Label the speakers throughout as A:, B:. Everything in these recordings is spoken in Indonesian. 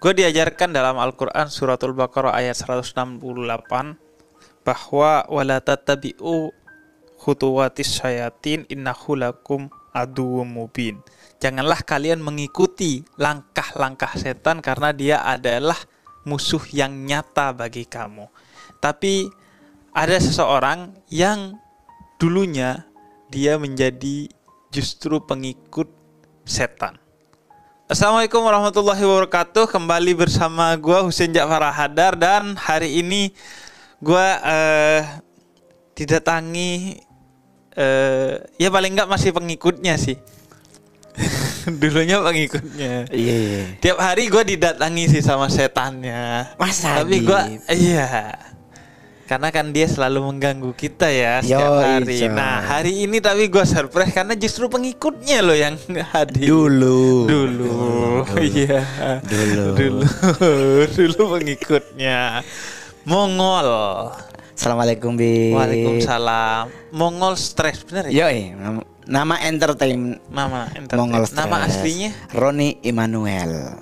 A: Gue diajarkan dalam Al-Quran suratul Baqarah ayat 168 bahwa wala tattabi'u khutuwatis syayatin innahu lakum aduwwum mubin. Janganlah kalian mengikuti langkah-langkah setan karena dia adalah musuh yang nyata bagi kamu. Tapi ada seseorang yang dulunya dia menjadi justru pengikut setan. Assalamualaikum warahmatullahi wabarakatuh. Kembali bersama gue Husein Ja'far Hadar. Dan hari ini gue didatangi ya paling enggak masih pengikutnya sih. Dulunya pengikutnya.
B: Iya.
A: Tiap hari gue didatangi sih sama setannya.
B: Masa
A: tapi gue karena kan dia selalu mengganggu kita ya setiap hari. Nah hari ini tapi gue surprise karena justru pengikutnya loh yang hadir. Dulu pengikutnya Mongol.
B: Assalamualaikum Bi.
A: Waalaikumsalam. Mongol Stress bener ya?
B: Yoi, nama entertainment. Mongol Stress.
A: Nama aslinya?
B: Roni Immanuel.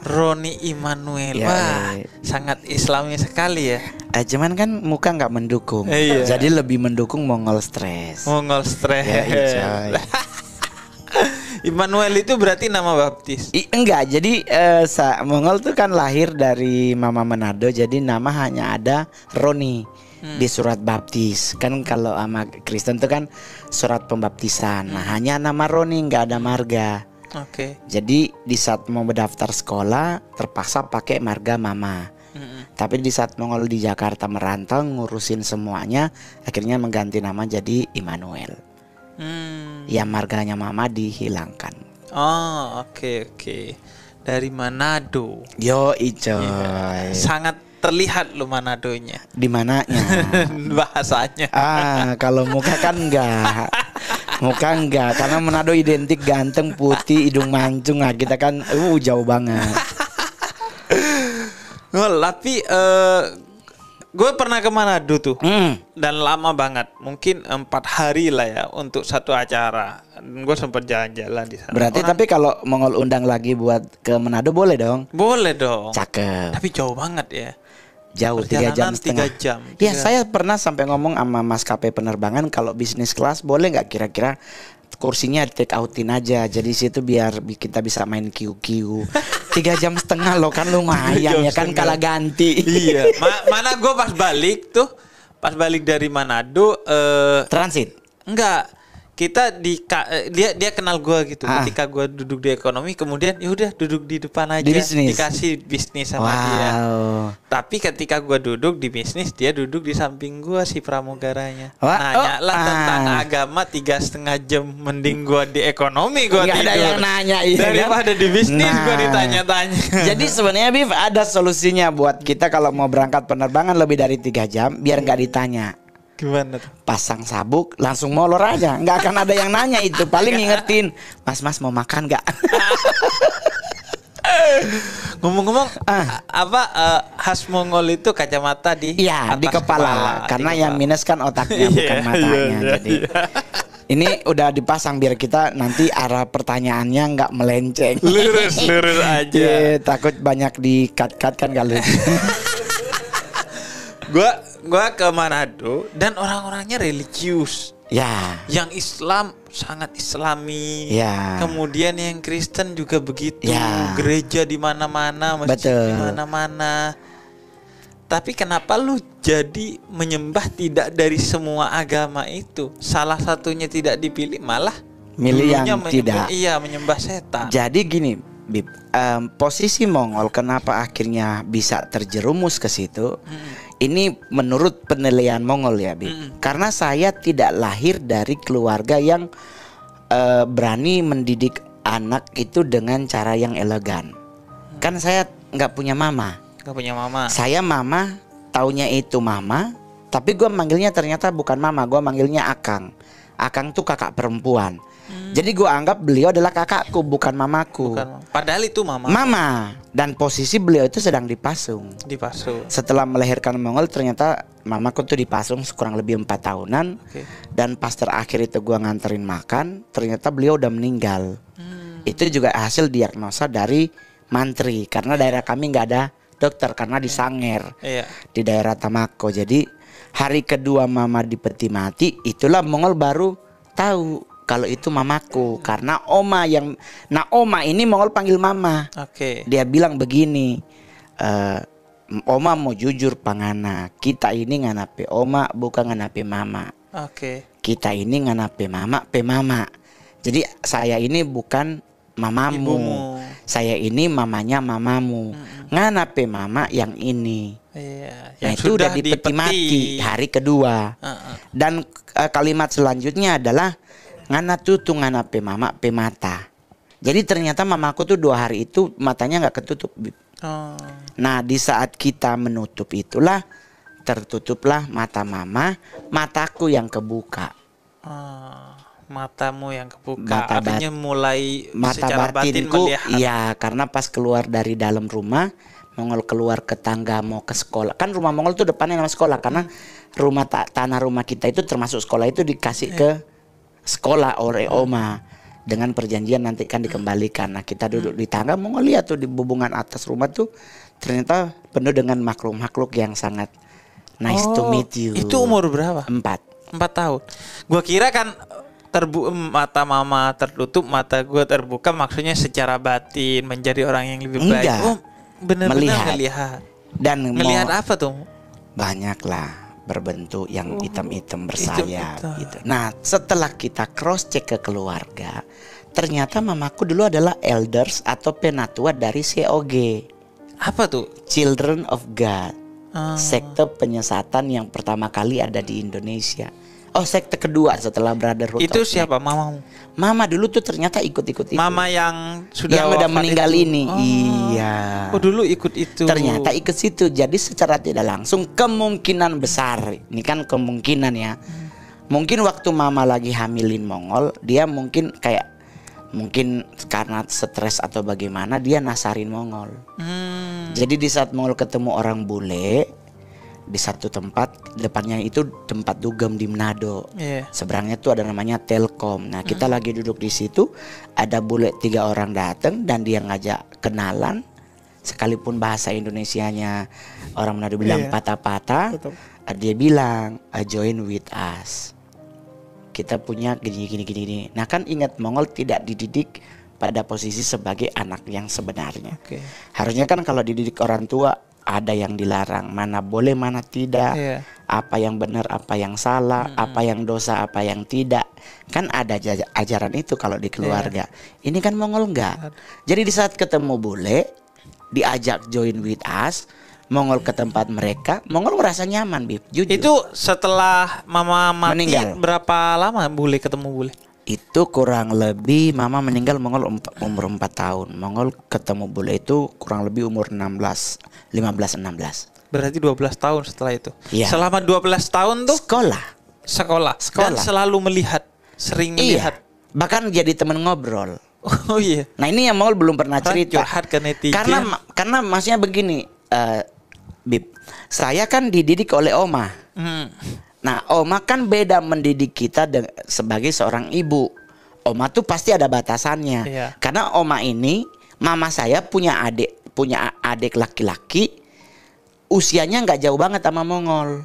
A: Wah, sangat Islami sekali ya.
B: Cuman kan muka nggak mendukung. Jadi lebih mendukung Mongol Stress.
A: Ya, Immanuel itu berarti nama baptis?
B: Enggak, jadi Mongol tuh kan lahir dari Mama Manado. Jadi nama hanya ada Roni. Di surat baptis kan, kalau sama Kristen tuh kan surat pembaptisan. Nah hanya nama Roni, nggak ada marga.
A: Oke.
B: Jadi di saat mau mendaftar sekolah terpaksa pakai marga mama. Tapi di saat Mongol di Jakarta merantau ngurusin semuanya, akhirnya mengganti nama jadi Immanuel. Ya marganya mama dihilangkan.
A: Oh oke. Dari Manado.
B: Yo icoy.
A: Sangat terlihat lo Manadonya.
B: Di mananya?
A: Bahasanya.
B: Kalau muka kan enggak. Muka enggak, karena Manado identik ganteng, putih, hidung mancung. Nah, kita kan jauh banget.
A: Tapi gue pernah ke Manado tuh. Dan lama banget. Mungkin 4 hari lah ya untuk satu acara. Gue sempat jalan-jalan di sana.
B: Berarti tapi kalau Mongol undang lagi buat ke Manado boleh dong?
A: Boleh dong.
B: Cakep.
A: Tapi jauh banget ya.
B: Jauh, 3 jam setengah.
A: 3 jam.
B: Ya saya pernah sampai ngomong sama maskapai penerbangan, kalau bisnis kelas boleh nggak kira-kira kursinya take outin aja, jadi situ biar kita bisa main QQ. 3 jam setengah loh kan, lumayan ya kan, kalah ganti.
A: Iya. Mana gue pas balik dari Manado
B: transit.
A: Enggak. Kita dia kenal gue gitu. Ketika gue duduk di ekonomi, kemudian ya udah duduk di depan aja, dikasih bisnis sama dia. Tapi ketika gue duduk di bisnis, dia duduk di samping gue si pramugaranya. Nanya lah tentang agama 3,5 jam, mending gue di ekonomi gue tidur.
B: Ada yang nanya
A: daripada di bisnis gue ditanya-tanya.
B: Jadi sebenarnya Bif ada solusinya buat kita kalau mau berangkat penerbangan lebih dari 3 jam biar nggak ditanya.
A: Gimana tuh?
B: Pasang sabuk langsung molor aja, nggak akan ada yang nanya itu. Paling ngingetin, mas mau makan nggak?
A: Ngomong-ngomong, khas Mongol itu kacamata di
B: di kepala. Karena yang minus kan otaknya bukan matanya. Jadi ini udah dipasang biar kita nanti arah pertanyaannya nggak melenceng.
A: Lurus aja.
B: Takut banyak di cut kan kali.
A: Gua ke Manado dan orang-orangnya religius.
B: Ya.
A: Yang Islam sangat Islami.
B: Ya.
A: Kemudian yang Kristen juga begitu.
B: Ya.
A: Gereja di mana-mana, masjid di mana-mana. Tapi kenapa lu jadi menyembah tidak dari semua agama itu? Salah satunya tidak dipilih, malah
B: milih yang tidak.
A: Iya, menyembah setan.
B: Jadi gini, Bib, posisi Mongol kenapa akhirnya bisa terjerumus ke situ? Ini menurut penilaian Mongol ya, Bib. Karena saya tidak lahir dari keluarga yang berani mendidik anak itu dengan cara yang elegan. Kan saya nggak punya mama. Saya mama, taunya itu mama, tapi gue manggilnya ternyata bukan mama, gue manggilnya Akang. Akang tuh kakak perempuan. Jadi gue anggap beliau adalah kakakku, bukan mamaku.
A: Padahal itu mama.
B: Dan posisi beliau itu sedang dipasung. Setelah melahirkan Mongol, ternyata mamaku tuh dipasung kurang lebih 4 tahunan. Dan pas terakhir itu gue nganterin makan, ternyata beliau udah meninggal. Itu juga hasil diagnosa dari mantri karena daerah kami nggak ada dokter karena di Sanger,
A: Iya.
B: di daerah Tamako. Jadi hari kedua mama di peti mati, itulah Mongol baru tahu kalau itu mamaku karena oma yang, nah oma ini Mongol panggil mama.
A: Oke.
B: Dia bilang begini, oma mau jujur pangana, kita ini nganape oma bukan nganape mama.
A: Oke.
B: Kita ini nganape mama pe mama. Jadi saya ini bukan mamamu.
A: Ibumu.
B: Saya ini mamanya mamamu. Nganape mama yang ini.
A: Iya.
B: Nah itu udah di peti mati hari kedua. Dan kalimat selanjutnya adalah ngana tutu nganape mama pe mata. Jadi ternyata mamaku tuh 2 hari itu matanya nggak ketutup.
A: Oh.
B: Nah di saat kita menutup itulah tertutuplah mata mama, mataku yang kebuka.
A: Matamu yang kebuka.
B: Mata
A: Artinya mulai
B: Mata
A: secara batin
B: batinku,
A: melihat.
B: iya karena pas keluar dari dalam rumah, Mongol keluar ke tangga mau ke sekolah. Kan rumah Mongol tuh depannya nama sekolah karena rumah tanah rumah kita itu termasuk sekolah itu dikasih ke sekolah oleh oma dengan perjanjian nanti kan dikembalikan. Nah kita duduk di tangga, Mongol lihat tuh di bubungan atas rumah tuh ternyata penuh dengan makhluk-makhluk yang sangat nice to meet you.
A: Itu umur berapa?
B: 4
A: tahun. Gua kira kan mata mama tertutup, mata gue terbuka, maksudnya secara batin menjadi orang yang lebih baik.
B: Enggak.
A: Oh, benar-benar
B: Melihat.
A: ngelihat.
B: Dan
A: Ngelihat apa tuh?
B: banyak lah berbentuk yang hitam-hitam bersayap
A: hitam-hitam.
B: gitu. Nah setelah kita cross check ke keluarga, ternyata mamaku dulu adalah elders atau penatua dari COG,
A: Apa tuh?
B: Children of God, sekte penyesatan yang pertama kali ada di Indonesia. Oh sekte kedua setelah Brotherhood
A: Itu
B: of
A: siapa
B: Snake.
A: mamamu?
B: Mama dulu tuh ternyata ikut-ikut itu.
A: Mama yang sudah
B: yang udah
A: wafat
B: meninggal
A: itu.
B: ini. Iya.
A: Oh dulu ikut itu.
B: Ternyata ikut situ. Jadi secara tidak langsung kemungkinan besar, ini kan kemungkinan ya. Mungkin waktu mama lagi hamilin Mongol, dia mungkin karena stres atau bagaimana dia nasarin Mongol. Jadi di saat Mongol ketemu orang bule di satu tempat, depannya itu tempat dugem di Manado.
A: Iya.
B: Seberangnya tuh ada namanya Telkom. Nah kita lagi duduk di situ, ada bule 3 orang datang dan dia ngajak kenalan. Sekalipun bahasa Indonesianya orang Manado bilang patah-patah, dia bilang join with us. Kita punya gini. Nah kan ingat Mongol tidak dididik pada posisi sebagai anak yang sebenarnya.
A: Oke.
B: Harusnya kan kalau dididik orang tua ada yang dilarang, mana boleh mana tidak, apa yang benar apa yang salah, apa yang dosa apa yang tidak, kan ada ajaran itu kalau di keluarga. Ini kan Mongol enggak. Jadi di saat ketemu bule diajak join with us, Mongol ke tempat mereka, Mongol merasa nyaman, Bib, jujur.
A: Itu setelah mama mati
B: Meninggal.
A: berapa lama bule ketemu bule?
B: Itu kurang lebih mama meninggal Mongol umur 4 tahun. Mongol ketemu bule itu kurang lebih umur 15-16.
A: Berarti 12 tahun setelah itu.
B: Iya.
A: Selama 12 tahun tuh
B: Sekolah.
A: Dan selalu melihat, sering melihat.
B: Iya. Bahkan jadi teman ngobrol.
A: Oh iya.
B: Nah ini yang Mongol belum pernah cerita.
A: Curhat ke netizen.
B: Karena maksudnya begini, Bib, saya kan dididik oleh oma. Nah oma kan beda mendidik kita sebagai seorang ibu. Oma tuh pasti ada batasannya.
A: Iya.
B: Karena oma ini, mama saya punya adik laki-laki, usianya nggak jauh banget sama Mongol.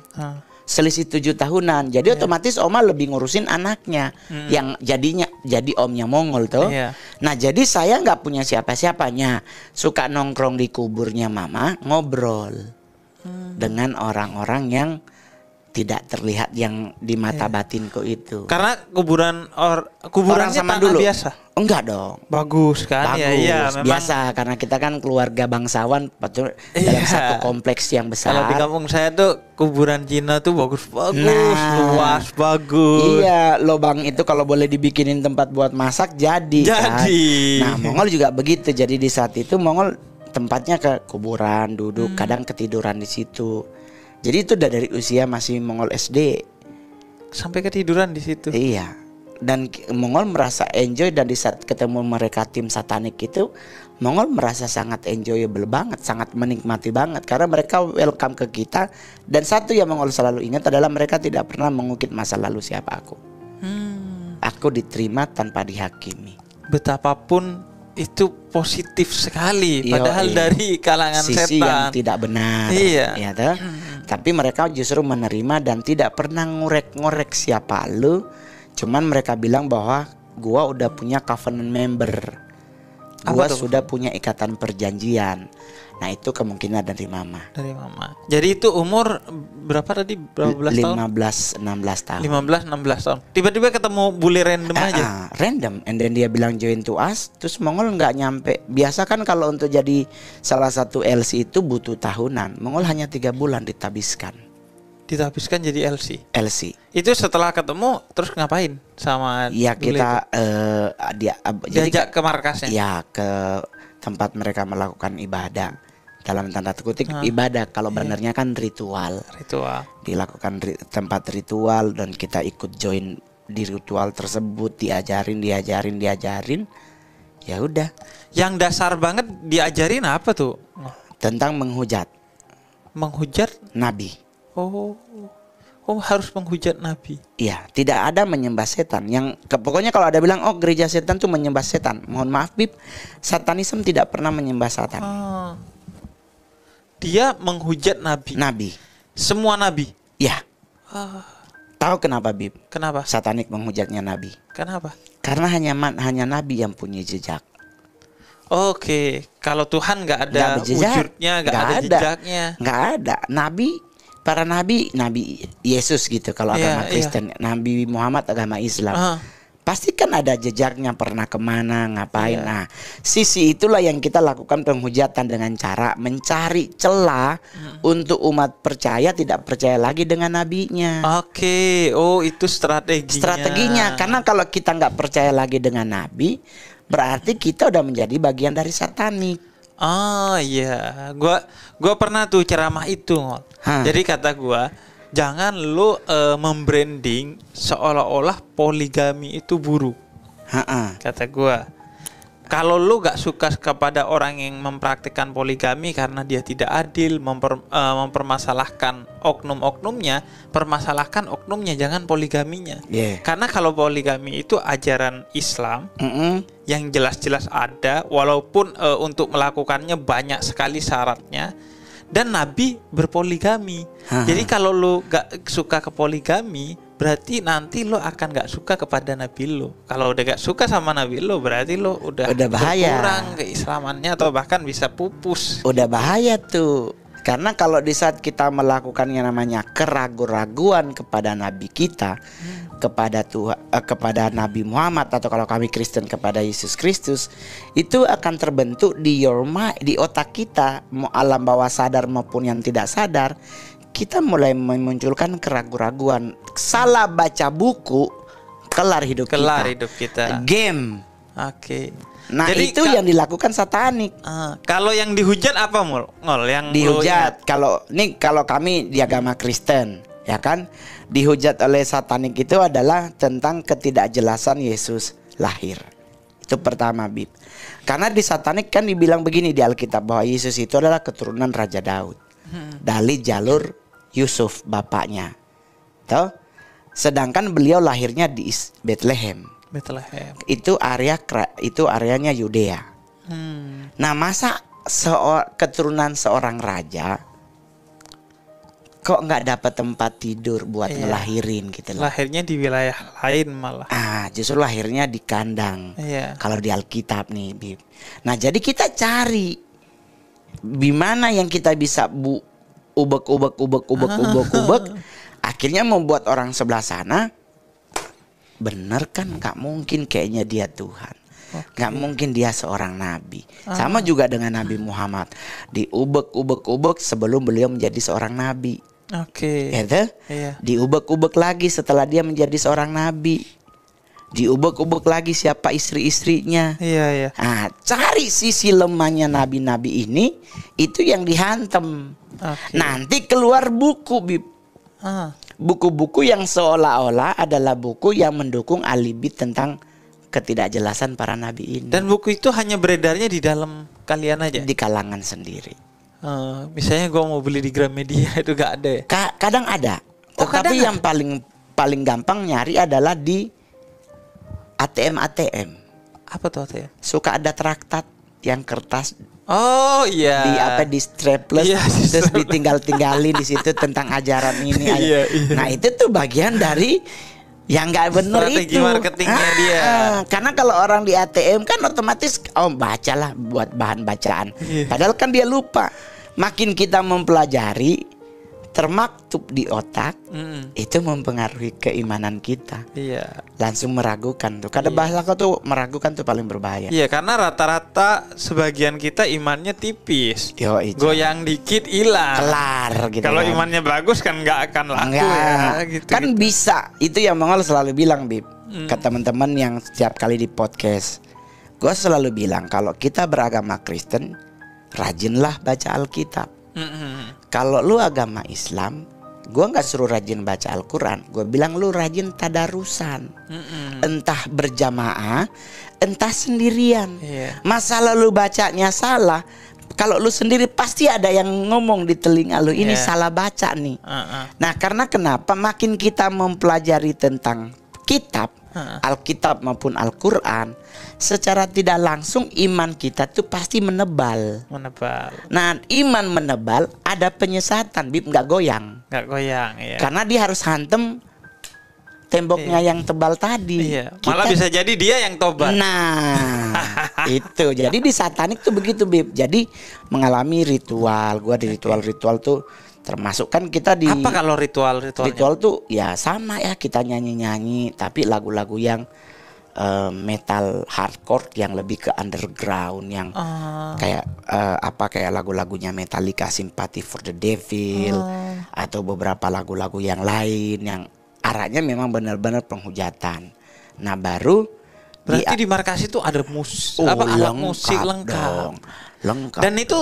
B: Selisih 7 tahunan. Jadi otomatis oma lebih ngurusin anaknya yang jadi omnya Mongol tuh. Nah jadi saya nggak punya siapa-siapanya. Suka nongkrong di kuburnya mama, ngobrol dengan orang-orang yang tidak terlihat yang di mata batinku itu.
A: Karena kuburannya
B: sama
A: tanah
B: dulu.
A: biasa.
B: Enggak dong.
A: Bagus kan?
B: Bagus,
A: Iya, memang.
B: biasa karena kita kan keluarga bangsawan dalam satu kompleks yang besar.
A: Kalau di kampung saya tuh kuburan Cina tuh bagus-bagus,
B: Nah,
A: luas, bagus.
B: Iya, lubang itu kalau boleh dibikinin tempat buat masak jadi. Kan? Nah, Mongol juga begitu. Jadi di saat itu Mongol tempatnya ke kuburan, duduk, kadang ketiduran di situ. Jadi itu udah dari usia masih Mongol SD.
A: Sampai ketiduran di situ.
B: Iya. Dan Mongol merasa enjoy, dan di saat ketemu mereka tim satanik itu, Mongol merasa sangat enjoyable banget, sangat menikmati banget karena mereka welcome ke kita. Dan satu yang Mongol selalu ingat adalah mereka tidak pernah mengungkit masa lalu siapa aku. Aku diterima tanpa dihakimi.
A: Betapapun itu positif sekali,
B: Yo,
A: padahal dari kalangan
B: sisi yang
A: setan.
B: tidak benar.
A: Iya.
B: Ya toh? Tapi mereka justru menerima dan tidak pernah ngorek-ngorek siapa lu. Cuman mereka bilang bahwa gua udah punya covenant member. Gua
A: Apa tuh?
B: sudah punya ikatan perjanjian. Nah, itu kemungkinan dari mama.
A: Dari mama. Jadi itu umur berapa tadi? Berapa belas tahun?
B: 15-16 tahun.
A: 15-16 tahun. Tiba-tiba ketemu bule random aja.
B: Random. And then dia bilang join to us. Terus Mongol nggak nyampe. Biasa kan kalau untuk jadi salah satu LC itu butuh tahunan. Mongol hanya 3 bulan ditabiskan.
A: Ditabiskan jadi LC.
B: LC.
A: Itu setelah ketemu terus ngapain sama
B: Ya
A: bule
B: kita
A: itu?
B: jadi
A: Diajak ke markasnya.
B: ya ke tempat mereka melakukan ibadah. Dalam tanda kutip ibadah, kalau benarnya kan ritual.
A: Ritual.
B: Dilakukan tempat ritual dan kita ikut join di ritual tersebut, diajarin. Ya udah,
A: Yang dasar banget diajarin apa tuh?
B: tentang menghujat
A: Menghujat.
B: nabi.
A: Oh harus menghujat Nabi.
B: Iya, tidak ada menyembah setan. Pokoknya kalau ada bilang oh gereja setan tuh menyembah setan. Mohon maaf Bib, satanisme tidak pernah menyembah setan.
A: Dia menghujat Nabi.
B: Nabi.
A: Semua Nabi.
B: Ya. Tahu kenapa Bib?
A: Kenapa?
B: Satanik menghujatnya Nabi.
A: Kenapa?
B: Karena hanya Nabi yang punya jejak.
A: Oke, kalau Tuhan nggak ada
B: Nggak berjejak.
A: wujudnya, nggak ada jejaknya.
B: Nggak ada. Para nabi Yesus gitu kalau
A: Iya,
B: agama Kristen, Nabi Muhammad agama Islam. Pasti kan ada jejaknya, pernah kemana, ngapain.
A: Iya.
B: Nah, sisi itulah yang kita lakukan penghujatan dengan cara mencari celah untuk umat percaya tidak percaya lagi dengan nabinya.
A: Oke, oh itu strateginya.
B: Strateginya, karena kalau kita nggak percaya lagi dengan nabi, berarti kita udah menjadi bagian dari satanik.
A: Oh iya, gua pernah tuh ceramah itu. Jadi kata gua, jangan lu membranding seolah-olah poligami itu buruk. Kata gua, kalau lu gak suka kepada orang yang mempraktikkan poligami karena dia tidak adil, mempermasalahkan oknum-oknumnya, permasalahkan oknumnya, jangan poligaminya. Karena kalau poligami itu ajaran Islam yang jelas-jelas ada, walaupun untuk melakukannya banyak sekali syaratnya. Dan Nabi berpoligami. Jadi kalau lu gak suka ke poligami, berarti nanti lo akan gak suka kepada Nabi lo. Kalau udah gak suka sama Nabi lo, berarti lo udah
B: bahaya.
A: berkurang keislamannya atau bahkan bisa pupus.
B: Udah bahaya tuh. Karena kalau di saat kita melakukan yang namanya keraguan-raguan kepada Nabi kita, kepada Tuhan, kepada Nabi Muhammad, atau kalau kami Kristen kepada Yesus Kristus, itu akan terbentuk di di otak kita, mau alam bawah sadar maupun yang tidak sadar, kita mulai memunculkan keraguan-raguan. Salah baca buku, kelar hidup kita. Game.
A: Oke.
B: Nah,
A: jadi
B: itu yang dilakukan satanik.
A: Kalau yang dihujat apa Ngol? Yang
B: dihujat kalau kami di agama Kristen, ya kan, dihujat oleh satanik itu adalah tentang ketidakjelasan Yesus lahir. Itu pertama Bib. Karena di satanik kan dibilang begini di Alkitab, bahwa Yesus itu adalah keturunan Raja Daud dari jalur Yusuf bapaknya. Tuh. Sedangkan beliau lahirnya di Bethlehem. Itu areanya Yudea. Nah, masa keturunan seorang raja kok nggak dapat tempat tidur buat ngelahirin gitu loh.
A: Lahirnya di wilayah lain malah.
B: Justru lahirnya di kandang. Kalau di Alkitab nih, Bib. Nah, jadi kita cari gimana yang kita bisa ubek. Akhirnya membuat orang sebelah sana, bener kan, nggak mungkin kayaknya dia Tuhan, nggak mungkin dia seorang nabi. Sama juga dengan Nabi Muhammad, diubek sebelum beliau menjadi seorang nabi. Diubek lagi setelah dia menjadi seorang nabi, diubek lagi siapa istri-istrinya. Cari sisi lemahnya nabi-nabi ini, itu yang dihantam. Nanti keluar buku, Bib. Buku-buku yang seolah-olah adalah buku yang mendukung alibi tentang ketidakjelasan para nabi ini.
A: Dan buku itu hanya beredarnya di dalam kalian aja?
B: Di kalangan sendiri.
A: Misalnya gue mau beli di Gramedia itu gak ada ya?
B: Kadang ada. Tetapi yang paling gampang nyari adalah di ATM.
A: Apa tuh ATM?
B: Suka ada traktat yang kertas
A: Oh iya.
B: di staples,
A: Iya, di
B: terus
A: staples.
B: ditinggal-tinggalin di situ tentang ajaran ini.
A: Iya, iya.
B: Nah itu tuh bagian dari yang nggak bener
A: Strategi
B: itu.
A: marketingnya dia.
B: Karena kalau orang di ATM kan otomatis bacalah buat bahan bacaan.
A: Iya.
B: Padahal kan dia lupa. Makin kita mempelajari, termaktub di otak, itu mempengaruhi keimanan kita.
A: Iya.
B: Langsung meragukan tuh. Kadang bahasa kau tuh meragukan tuh paling berbahaya.
A: Iya, karena rata-rata sebagian kita imannya tipis.
B: Yo, itu.
A: Goyang dikit hilang.
B: Kelar gitu.
A: Kalau
B: kan.
A: imannya bagus kan nggak akan laku
B: Enggak.
A: ya. Gitu,
B: Kan
A: gitu.
B: bisa. Itu yang Mongol selalu bilang, Bib. Ke teman-teman yang setiap kali di podcast. Gue selalu bilang kalau kita beragama Kristen, rajinlah baca Alkitab. Kalau lu agama Islam, gue nggak suruh rajin baca Al-Quran. Gue bilang lu rajin tadarusan. Entah berjamaah, entah sendirian.
A: Iya.
B: Masalah lu bacanya salah. Kalau lu sendiri pasti ada yang ngomong di telinga lu, ini
A: Iya.
B: salah baca nih. Nah karena kenapa makin kita mempelajari tentang kitab, Alkitab maupun Al-Quran, secara tidak langsung iman kita tuh pasti menebal.
A: Menebal.
B: Nah iman menebal ada penyesatan, Bib, nggak goyang.
A: Nggak goyang ya.
B: Karena dia harus hantem temboknya yang tebal tadi.
A: Iya. Malah bisa jadi dia yang tobat.
B: Nah itu jadi di satanik tuh begitu, Bib. Jadi mengalami ritual. Gua di ritual-ritual tuh termasuk kan kita di
A: Apa kalau ritualnya?
B: ritual tuh ya sama ya, kita nyanyi-nyanyi tapi lagu-lagu yang metal hardcore yang lebih ke underground yang kayak kayak lagu-lagunya Metallica, Sympathy for the Devil, atau beberapa lagu-lagu yang lain yang arahnya memang benar-benar penghujatan. Nah baru
A: Berarti di markas itu ada alat musik lengkap.
B: dong, lengkap.
A: Dan itu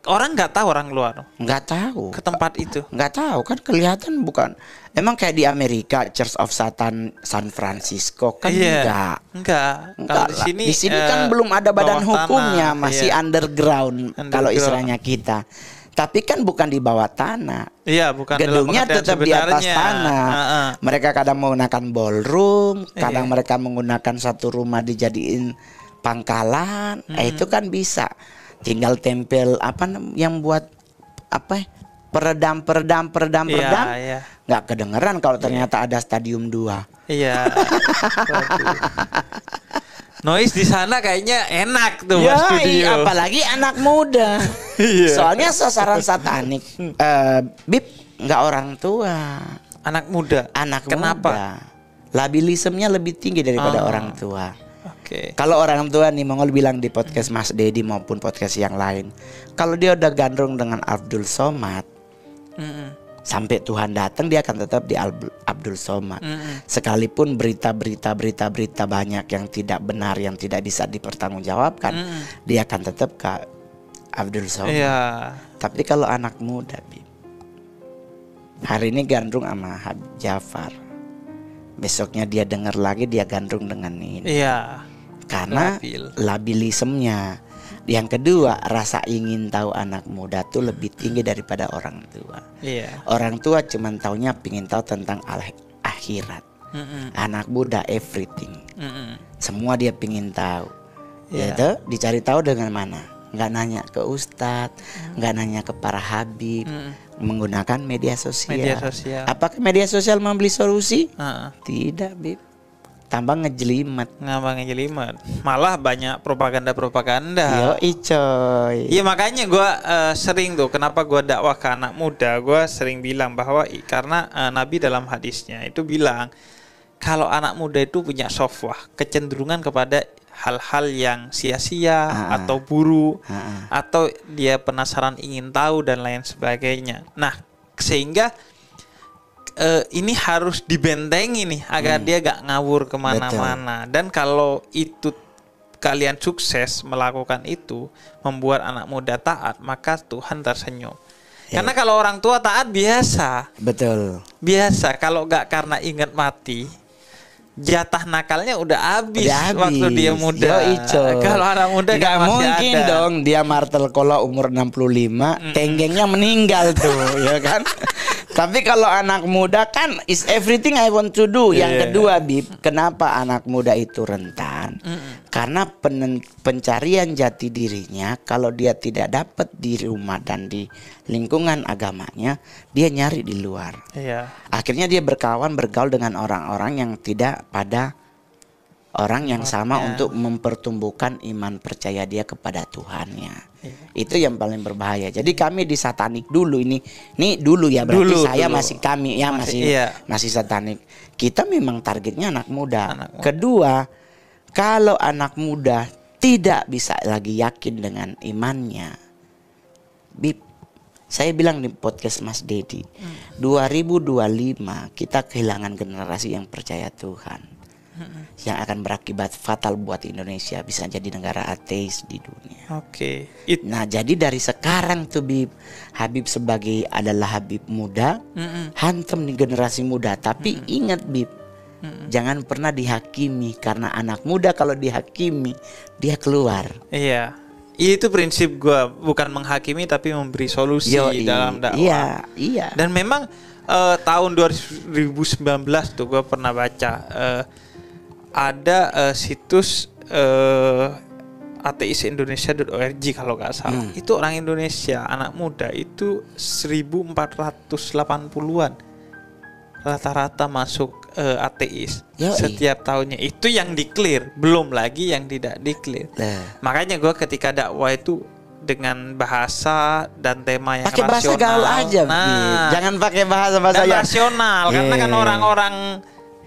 A: orang nggak tahu, orang luar
B: nggak tahu
A: ke tempat itu.
B: nggak tahu kan, kelihatan bukan emang kayak di Amerika Church of Satan San Francisco kan.
A: Iya.
B: Enggak
A: Kalau
B: lah.
A: di sini
B: kan belum ada badan
A: bawah
B: hukumnya,
A: tanah.
B: masih
A: Iya.
B: underground kalau
A: Underground.
B: istilahnya kita. Tapi kan bukan di bawah tanah.
A: Iya, bukan dalam
B: Gedungnya
A: pengertian
B: tetap di atas
A: sebenarnya.
B: tanah. Mereka kadang menggunakan ballroom, kadang
A: Iya.
B: mereka menggunakan satu rumah dijadiin pangkalan. Itu kan bisa. Tinggal tempel yang buat peredam.
A: Iya.
B: Nggak kedengeran kalau ternyata ada stadium 2.
A: Iya. Waduh. Noise di sana kayaknya enak tuh
B: Ya,
A: Mas studio.
B: apalagi anak muda.
A: Iya.
B: Soalnya sasaran satanik Bib, nggak orang tua,
A: Anak muda.
B: anak
A: Kenapa?
B: muda. Labilismenya lebih tinggi daripada orang tua.
A: Oke.
B: Kalau orang tua nih Mongol bilang di podcast Mas Dedi maupun podcast yang lain, kalau dia udah gandrung dengan Abdul Somad, sampai Tuhan datang dia akan tetap di Abdul Somad. Sekalipun berita banyak yang tidak benar, yang tidak bisa dipertanggungjawabkan, dia akan tetap ke Abdul Somad.
A: Iya.
B: Tapi kalau anak muda, Bib, hari ini gandrung sama Habib Jafar, besoknya dia dengar lagi dia gandrung dengan ini.
A: Iya.
B: Karena labilismenya. Yang kedua, rasa ingin tahu anak muda tuh lebih tinggi daripada orang tua.
A: Iya.
B: Orang tua cuman taunya pingin tahu tentang akhirat. Anak muda everything. Semua dia pingin tahu.
A: Iya.
B: Yaitu dicari tahu dengan mana? Nggak nanya ke ustadz, nggak nanya ke para habib, menggunakan media sosial.
A: Media sosial.
B: Apakah media sosial membeli solusi?
A: Heeh.
B: Tidak, Bib. Tambah ngejelimet.
A: Ngambang jelimet. Malah banyak propaganda.
B: Yo coy.
A: Iya, makanya gue sering tuh, kenapa gue dakwah ke anak muda, gue sering bilang bahwa karena Nabi dalam hadisnya itu bilang kalau anak muda itu punya sofwah, kecenderungan kepada hal-hal yang sia-sia atau buruk, atau dia penasaran ingin tahu dan lain sebagainya. Nah, sehingga ini harus dibentengi nih agar dia gak ngawur kemana-mana. Dan kalau itu kalian sukses melakukan itu, membuat anak muda taat, maka Tuhan tersenyum. Karena kalau orang tua taat biasa.
B: Betul.
A: Biasa, kalau gak karena ingat mati, jatah nakalnya udah habis waktu dia muda. Kalau anak muda
B: nggak
A: masih
B: mungkin
A: ada.
B: dong dia martel kola umur 65, tenggengnya meninggal tuh, ya kan? Tapi kalau anak muda kan is everything I want to do. Yang kedua, Bib, kenapa anak muda itu rentan? Karena pencarian jati dirinya kalau dia tidak dapat di rumah dan di lingkungan agamanya, dia nyari di luar. Akhirnya dia bergaul dengan orang-orang yang tidak pada orang yang sama untuk mempertumbuhkan iman percaya dia kepada Tuhannya. Itu yang paling berbahaya. Jadi kami di satanik dulu ini dulu ya, berarti saya dulu. Masih kami ya masih satanik. Kita memang targetnya anak muda. Kedua, kalau anak muda tidak bisa lagi yakin dengan imannya, Bib, saya bilang di podcast Mas Dedi, 2025 kita kehilangan generasi yang percaya Tuhan. Yang akan berakibat fatal buat Indonesia, bisa jadi negara ateis di dunia. Nah, jadi dari sekarang tuh Habib sebagai adalah Habib muda, hantam nih generasi muda. Tapi ingat Bib, jangan pernah dihakimi, karena anak muda kalau dihakimi dia keluar.
A: Itu prinsip gue, bukan menghakimi tapi memberi solusi dalam dakwah. Dan memang tahun 2019 tuh gue pernah baca ada situs ateisindonesia.org kalau nggak salah. Itu orang Indonesia, anak muda itu 1480-an rata-rata masuk ateis setiap tahunnya. Itu yang declare, belum lagi yang tidak declare. Makanya gue ketika dakwah itu dengan bahasa dan tema yang
B: pakai
A: rasional.
B: Bahasa gaul aja, jangan pakai bahasa yang
A: rasional. Karena kan orang-orang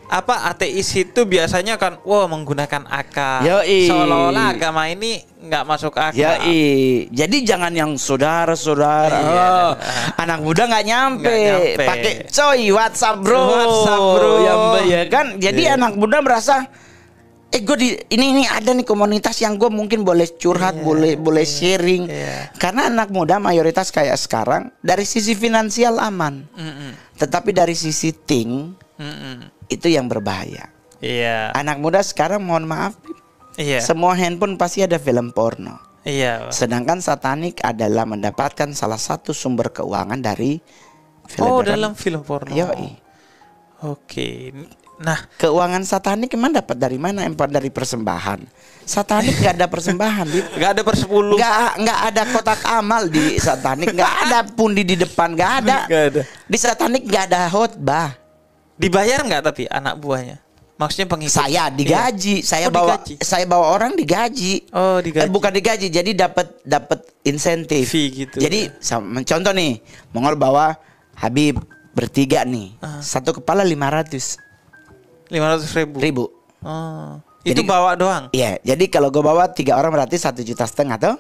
A: ateis itu biasanya kan menggunakan akal. Seolah-olah agama ini nggak masuk akal.
B: Jadi jangan yang saudara-saudara. Anak muda nggak nyampe. Pakai WhatsApp bro. Ya kan. Jadi anak muda merasa gue ini ada nih komunitas yang gue mungkin boleh curhat, boleh sharing. Karena anak muda mayoritas kayak sekarang dari sisi finansial aman. Tetapi dari sisi itu yang berbahaya. Anak muda sekarang mohon maaf, semua handphone pasti ada film porno. Sedangkan satanik adalah mendapatkan salah satu sumber keuangan dari film
A: dalam film porno. Nah,
B: keuangan satanik emang dapat dari mana? Emang dari persembahan. Satanik nggak ada persembahan,
A: nggak ada persepuluh,
B: nggak ada kotak amal di satanik, nggak ada pundi di depan, nggak ada. Di satanik nggak ada khotbah.
A: Dibayar nggak tapi anak buahnya? Maksudnya pengikut? Saya
B: digaji, saya bawa orang digaji.
A: Digaji.
B: Bukan digaji, jadi dapat insentif.
A: Fee gitu.
B: Jadi contoh nih, Mongol bawa Habib bertiga nih, satu kepala 500 ribu.
A: Itu bawa doang?
B: Iya, jadi kalau gue bawa 3 orang berarti 1,5 juta tuh.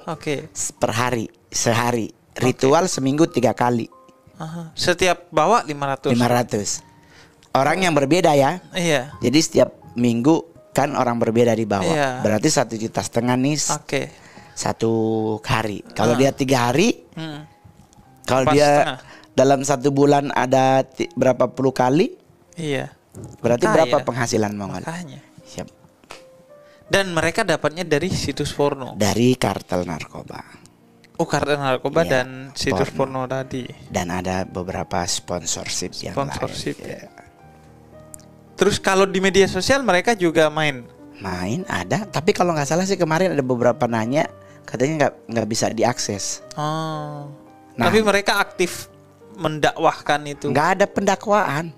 B: Per hari, sehari. Ritual seminggu 3 kali.
A: Setiap bawa 500.
B: Orang yang berbeda ya. Jadi setiap minggu kan orang berbeda di bawah. Berarti 1,5 juta nih. Satu hari. Kalau dia 3 hari, kalau dia dalam 1 bulan ada berapa puluh kali? Berarti berapa penghasilan Mongol? Siap.
A: Dan mereka dapatnya dari situs porno.
B: Dari kartel narkoba.
A: Kartel narkoba dan situs porno tadi.
B: Dan ada beberapa sponsorship yang lain.
A: Terus kalau di media sosial mereka juga main
B: ada, tapi kalau nggak salah sih kemarin ada beberapa nanya katanya nggak bisa diakses.
A: Tapi mereka aktif mendakwahkan itu.
B: Nggak ada pendakwaan.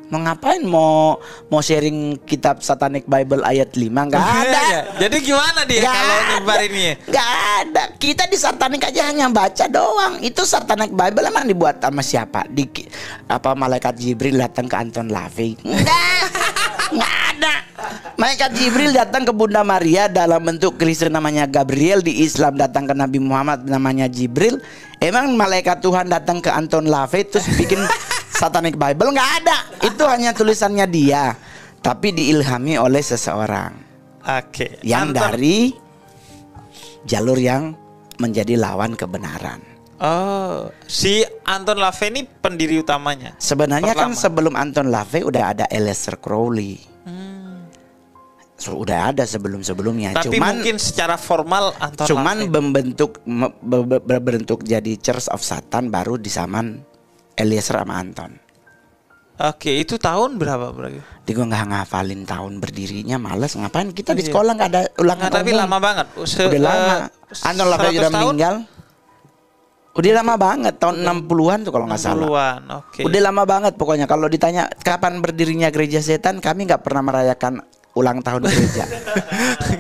B: Mau ngapain? Mau sharing kitab Satanic Bible ayat 5? Nggak ada.
A: Jadi gimana dia kalau nyebar ini?
B: Nggak ada. Kita di Satanic aja hanya baca doang. Itu Satanic Bible emang dibuat sama siapa? Malaikat Jibril datang ke Anton LaVey? Nggak ada. Malaikat Jibril datang ke Bunda Maria dalam bentuk Kristen namanya Gabriel. Di Islam datang ke Nabi Muhammad namanya Jibril. Emang malaikat Tuhan datang ke Anton LaVey terus bikin Satanic Bible? Nggak ada. Itu hanya tulisannya dia, tapi diilhami oleh seseorang. Yang dari jalur yang menjadi lawan kebenaran.
A: Si Anton LaVey ini pendiri utamanya.
B: Sebenarnya kan sebelum Anton LaVey udah ada Aleister Crowley. Udah ada sebelum-sebelumnya.
A: Tapi mungkin secara formal Anton LaVey
B: berbentuk jadi Church of Satan baru di zaman Eliezer sama Anton.
A: Oke, itu tahun berapa berarti?
B: Di gue nggak ngafalin tahun berdirinya, males ngapain kita di
A: Iya.
B: sekolah nggak ada ulangan
A: Nggak, tapi
B: umum.
A: lama banget.
B: Udah lama. Anton Lafayette
A: 100
B: udah
A: tahun?
B: meninggal. Udah lama banget, tahun 60-an tuh kalau nggak salah.
A: 60-an, oke.
B: Udah lama banget pokoknya. Kalau ditanya kapan berdirinya gereja setan, kami nggak pernah merayakan ulang tahun gereja.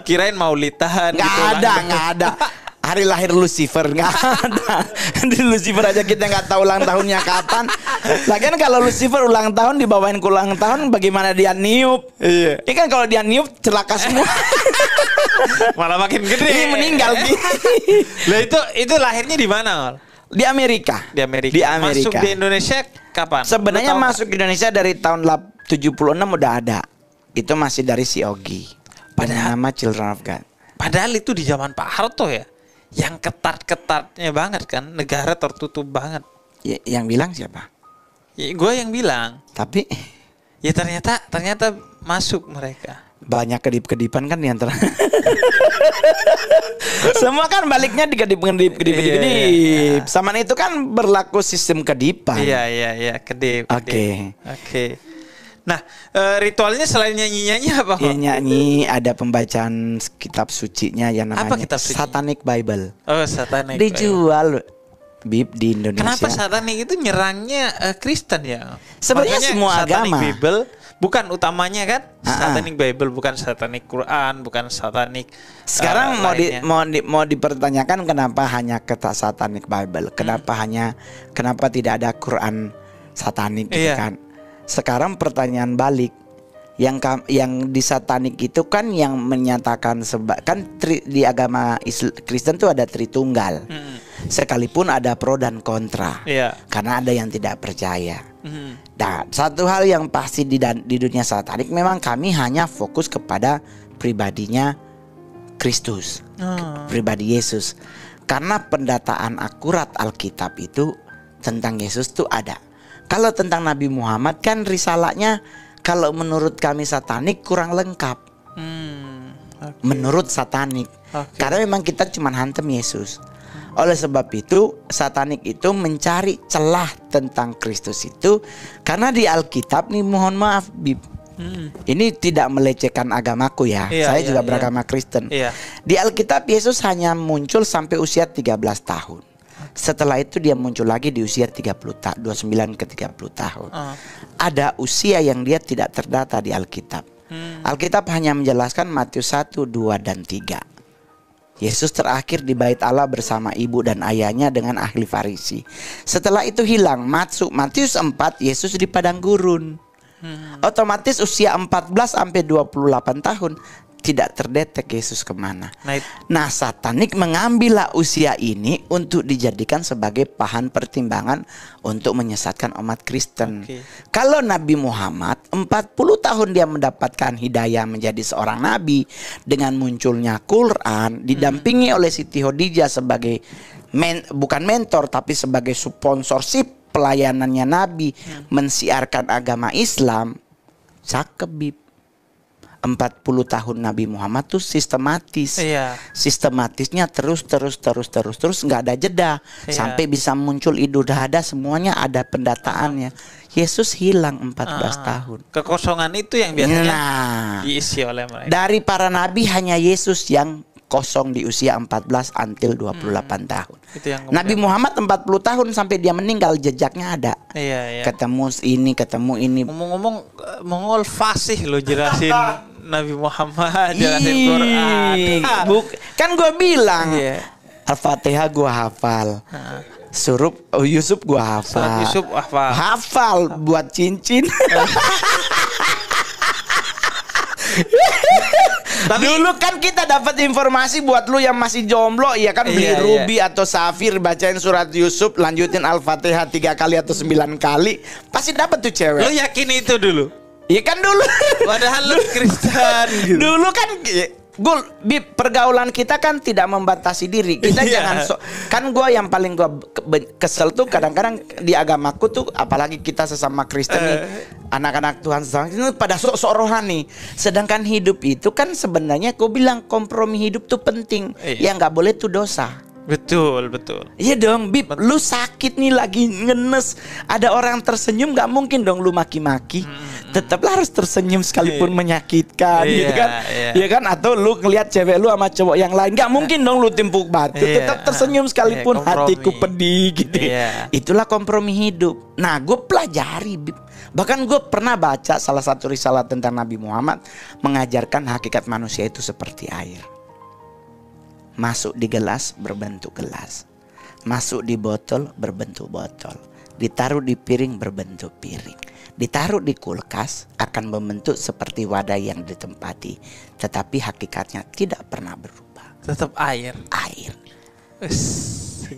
A: Kirain maulidahan gitu lah.
B: Nggak ada. Hari lahir Lucifer nggak ada. Di Lucifer aja kita nggak tahu ulang tahunnya kapan. Lagian kalau Lucifer ulang tahun dibawain ke ulang tahun, bagaimana dia niup?
A: Iya.
B: Ini kan kalau dia niup celaka semua.
A: Malah makin gede.
B: Ini meninggal.
A: Lah itu lahirnya di mana, Ol?
B: Di Amerika.
A: Di Amerika.
B: Di Amerika.
A: Masuk di Indonesia kapan?
B: Sebenarnya
A: Lu tahu
B: masuk ke Indonesia dari tahun 76 udah ada. Itu masih dari si Ogi. Pada nama Children of God.
A: Padahal itu di zaman Pak Harto ya. Yang ketat-ketatnya banget kan, negara tertutup banget.
B: Yang bilang siapa?
A: Ya, gue yang bilang.
B: Tapi
A: Ya ternyata masuk mereka.
B: banyak kedip-kedipan kan di antara. Semua kan baliknya dikedip-kedip.
A: Iya.
B: Sama itu kan berlaku sistem kedipan.
A: Iya, kedip.
B: Oke.
A: Oke. Nah, ritualnya selain nyanyi-nyanyi apa?
B: Ya, nyanyi, ada pembacaan kitab sucinya yang namanya
A: Apa kitab suci?
B: Satanic Bible.
A: Oh, satanik.
B: Dijual Bib di Indonesia.
A: Kenapa satanik itu nyerangnya Kristen ya?
B: Sebenarnya
A: Makanya
B: semua
A: Satanic
B: agama.
A: Bible bukan utamanya kan?
B: Ah.
A: Satanic Bible bukan Satanic Quran, bukan Satanic.
B: Sekarang
A: lainnya.
B: mau dipertanyakan kenapa hanya kata Satanic Bible? Kenapa tidak ada Quran satanik gitu
A: Iya.
B: kan? Sekarang pertanyaan balik, yang di satanik itu kan yang menyatakan di agama Kristen tuh ada Tritunggal. Sekalipun ada pro dan kontra.
A: Iya.
B: Karena ada yang tidak percaya. Nah, satu hal yang pasti di dunia satanik memang kami hanya fokus kepada pribadinya Kristus, pribadi Yesus. Karena pendataan akurat Alkitab itu tentang Yesus tuh ada. Kalau tentang Nabi Muhammad kan risalahnya kalau menurut kami satanik kurang lengkap.
A: Okay.
B: Menurut satanik.
A: Okay.
B: Karena memang kita cuma hantem Yesus. Oleh sebab itu satanik itu mencari celah tentang Kristus itu. Karena di Alkitab nih mohon maaf Bib, ini tidak melecehkan agamaku ya.
A: Iya,
B: Saya
A: iya,
B: juga
A: iya.
B: beragama Kristen.
A: Iya.
B: Di Alkitab Yesus hanya muncul sampai usia 13 tahun. Setelah itu dia muncul lagi di usia 29 ke 30 tahun. Ada usia yang dia tidak terdata di Alkitab. Alkitab hanya menjelaskan Matius 1, 2 dan 3. Yesus terakhir di bait Allah bersama ibu dan ayahnya dengan ahli Farisi. Setelah itu hilang. Matius 4 Yesus di padang gurun. Otomatis usia 14 sampai 28 tahun tidak terdetek Yesus kemana. Nah, satanik mengambillah usia ini untuk dijadikan sebagai bahan pertimbangan untuk menyesatkan umat Kristen. Kalau Nabi Muhammad 40 tahun dia mendapatkan hidayah menjadi seorang nabi dengan munculnya Quran, didampingi oleh Siti Khadijah sebagai bukan mentor tapi sebagai sponsorship pelayanannya Nabi mensiarkan agama Islam. Cakep Bib. 40 tahun Nabi Muhammad tuh sistematis.
A: Iya.
B: Sistematisnya terus nggak ada jeda.
A: Iya.
B: Sampai bisa muncul Idul Adha, semuanya ada pendataannya. Yesus hilang 14 tahun.
A: Kekosongan itu yang biasanya diisi oleh mereka.
B: Dari para nabi hanya Yesus yang kosong di usia 14 until 28 tahun.
A: Itu yang
B: Nabi Muhammad 40 tahun sampai dia meninggal jejaknya ada.
A: Iya.
B: Ketemu ini.
A: Ngomong-ngomong, Mongol fasih lo jelasin Nabi Muhammad, jelasin Quran.
B: Kan gue bilang
A: Iya.
B: Al-Fatihah gue hafal. Yusuf gue hafal.
A: Surat Yusuf hafal.
B: Hafal buat cincin. Dulu kan kita dapat informasi buat lu yang masih jomblo, ya kan beli
A: Iya,
B: Ruby atau Safir, bacain surat Yusuf, lanjutin Al-Fatihah 3 kali atau 9 kali, pasti dapat tuh cewek.
A: Lo yakin itu dulu?
B: Iya kan dulu.
A: Padahal lu Kristen gitu.
B: Dulu kan pergaulan kita kan tidak membatasi diri. Kita
A: Iya.
B: jangan kan gue yang paling gue kesel tuh kadang-kadang di agamaku tuh, apalagi kita sesama Kristen nih, anak-anak Tuhan sesama itu pada sok-sok rohani. Sedangkan hidup itu kan sebenarnya gue bilang kompromi hidup tuh penting.
A: Iya.
B: Yang nggak boleh tuh dosa.
A: Betul, betul.
B: Iya dong, Bib, lu sakit nih lagi ngenes, ada orang tersenyum, nggak mungkin dong lu maki-maki. Tetaplah harus tersenyum sekalipun menyakitkan, gitu kan? Iya kan? Atau lu ngelihat cewek lu sama cowok yang lain, nggak mungkin dong lu timpuk batu. Tetap tersenyum sekalipun hatiku pedih, gitu. Itulah kompromi hidup. Nah, gue pelajari, Bib. Bahkan gue pernah baca salah satu risalah tentang Nabi Muhammad mengajarkan hakikat manusia itu seperti air. Masuk di gelas berbentuk gelas, masuk di botol berbentuk botol, ditaruh di piring berbentuk piring, ditaruh di kulkas akan membentuk seperti wadah yang ditempati, tetapi hakikatnya tidak pernah berubah.
A: Tetap air.
B: Air.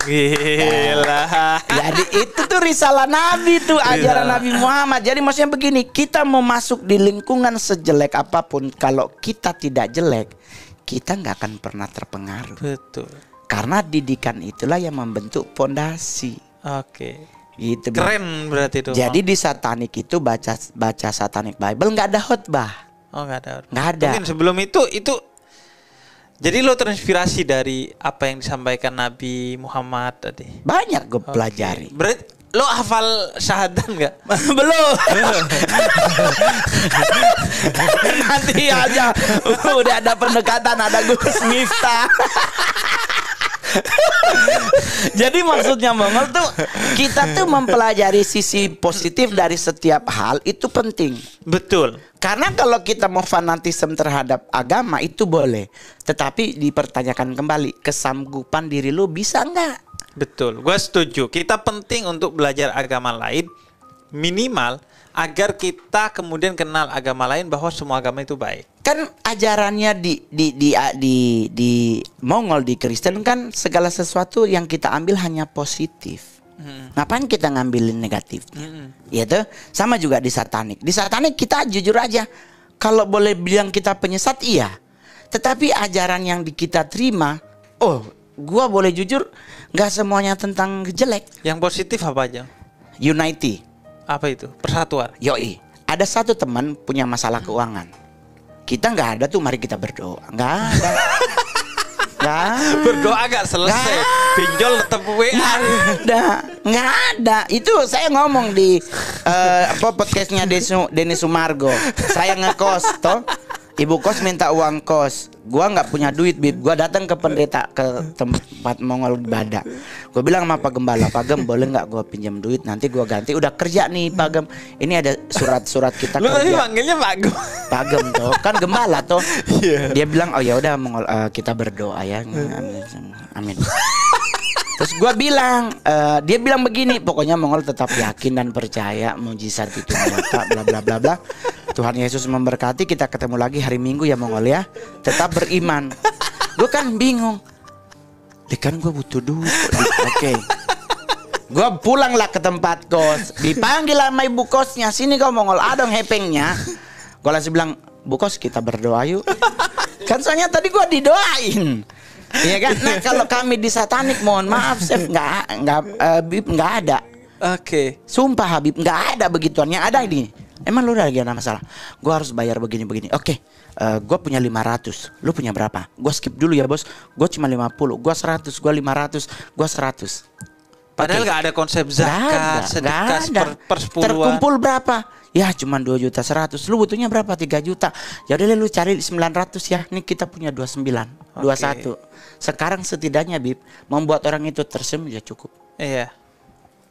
A: Gila.
B: Jadi itu tuh risalah Nabi tuh, ajaran Nabi Muhammad. Jadi maksudnya begini, kita mau masuk di lingkungan sejelek apapun, kalau kita tidak jelek, kita nggak akan pernah terpengaruh.
A: Betul.
B: Karena didikan itulah yang membentuk fondasi.
A: Oke.
B: Gitu.
A: Keren berarti itu.
B: Jadi di satanik itu baca Satanic Bible nggak ada khotbah.
A: Oh, nggak ada.
B: Nggak ada.
A: Mungkin sebelum itu. Jadi lo terinspirasi dari apa yang disampaikan Nabi Muhammad tadi.
B: Banyak gue pelajari.
A: Berarti lo hafal syahadat nggak?
B: Belum. Nanti aja. Udah ada pendekatan, ada Gus Miftah. Jadi maksudnya Mongol tuh, kita tuh mempelajari sisi positif dari setiap hal itu penting.
A: Betul.
B: Karena kalau kita mau fanatisme terhadap agama itu boleh, tetapi dipertanyakan kembali kesanggupan diri lu bisa nggak?
A: Betul, gue setuju. Kita penting untuk belajar agama lain, minimal agar kita kemudian kenal agama lain bahwa semua agama itu baik.
B: Kan ajarannya di Mongol, di Kristen kan segala sesuatu yang kita ambil hanya positif. Ngapain kita ngambilin negatifnya? Ya tuh, sama juga di satanik. Di satanik kita jujur aja, kalau boleh bilang kita penyesat iya. Tetapi ajaran yang kita terima, gua boleh jujur, nggak semuanya tentang jelek.
A: Yang positif apa aja?
B: Unity.
A: Apa itu? Persatuan.
B: Yoi. Ada satu teman punya masalah keuangan. Kita nggak ada tuh, mari kita berdoa. Nggak ada.
A: Berdoa gak selesai. Pinjol tetap WA.
B: Nggak ada. Itu saya ngomong di podcastnya Denny Sumargo. Saya ngekos toh. Ibu kos minta uang kos. Gua nggak punya duit, Bib. Gua datang ke pendeta, ke tempat Mongol ibadah. Gua bilang sama Pak Gembala, Pak Gem, boleh nggak gua pinjam duit? Nanti gua ganti. Udah kerja nih, Pak Gem. Ini ada surat-surat kita
A: kerja. Lu tadi manggilnya Pak Gem.
B: Pak Gem toh, kan Gembala toh. Dia bilang, oh ya udah Mongol, kita berdoa ya. Amin. Terus gua bilang, dia bilang begini, pokoknya Mongol tetap yakin dan percaya mujizat itu nyata, bla bla bla bla. Tuhan Yesus memberkati, kita ketemu lagi hari Minggu ya Mongol ya. Tetap beriman. Gue kan bingung. Kan gue butuh duit. Oke. Gue pulanglah ke tempat kos. Dipanggil sama ibu kosnya. Sini kau Mongol, ada dong hepengnya. Gue langsung bilang, Bu kos kita berdoa yuk. Kan soalnya tadi gue didoain. Iya kan? Nah kalau kami di satanik, mohon maaf Chef, Habib nggak ada.
A: Oke.
B: Sumpah Habib nggak ada begituan. Yang ada ini. Emang lu udah lagi ada masalah? Gue harus bayar begini-begini. Oke, gue punya 500. Lu punya berapa? Gue skip dulu ya bos. Gue cuma 50. Gue 100. Gue 500. Gue 100.
A: Padahal gak ada konsep zakat, sedekah per 10-an.
B: Terkumpul berapa? Ya cuma 2.100.000. Lu butuhnya berapa? 3 juta. Ya udah lu cari 900 ya. Nih kita punya 29, 21. Sekarang setidaknya Bib, membuat orang itu tersenyum ya cukup.
A: Iya.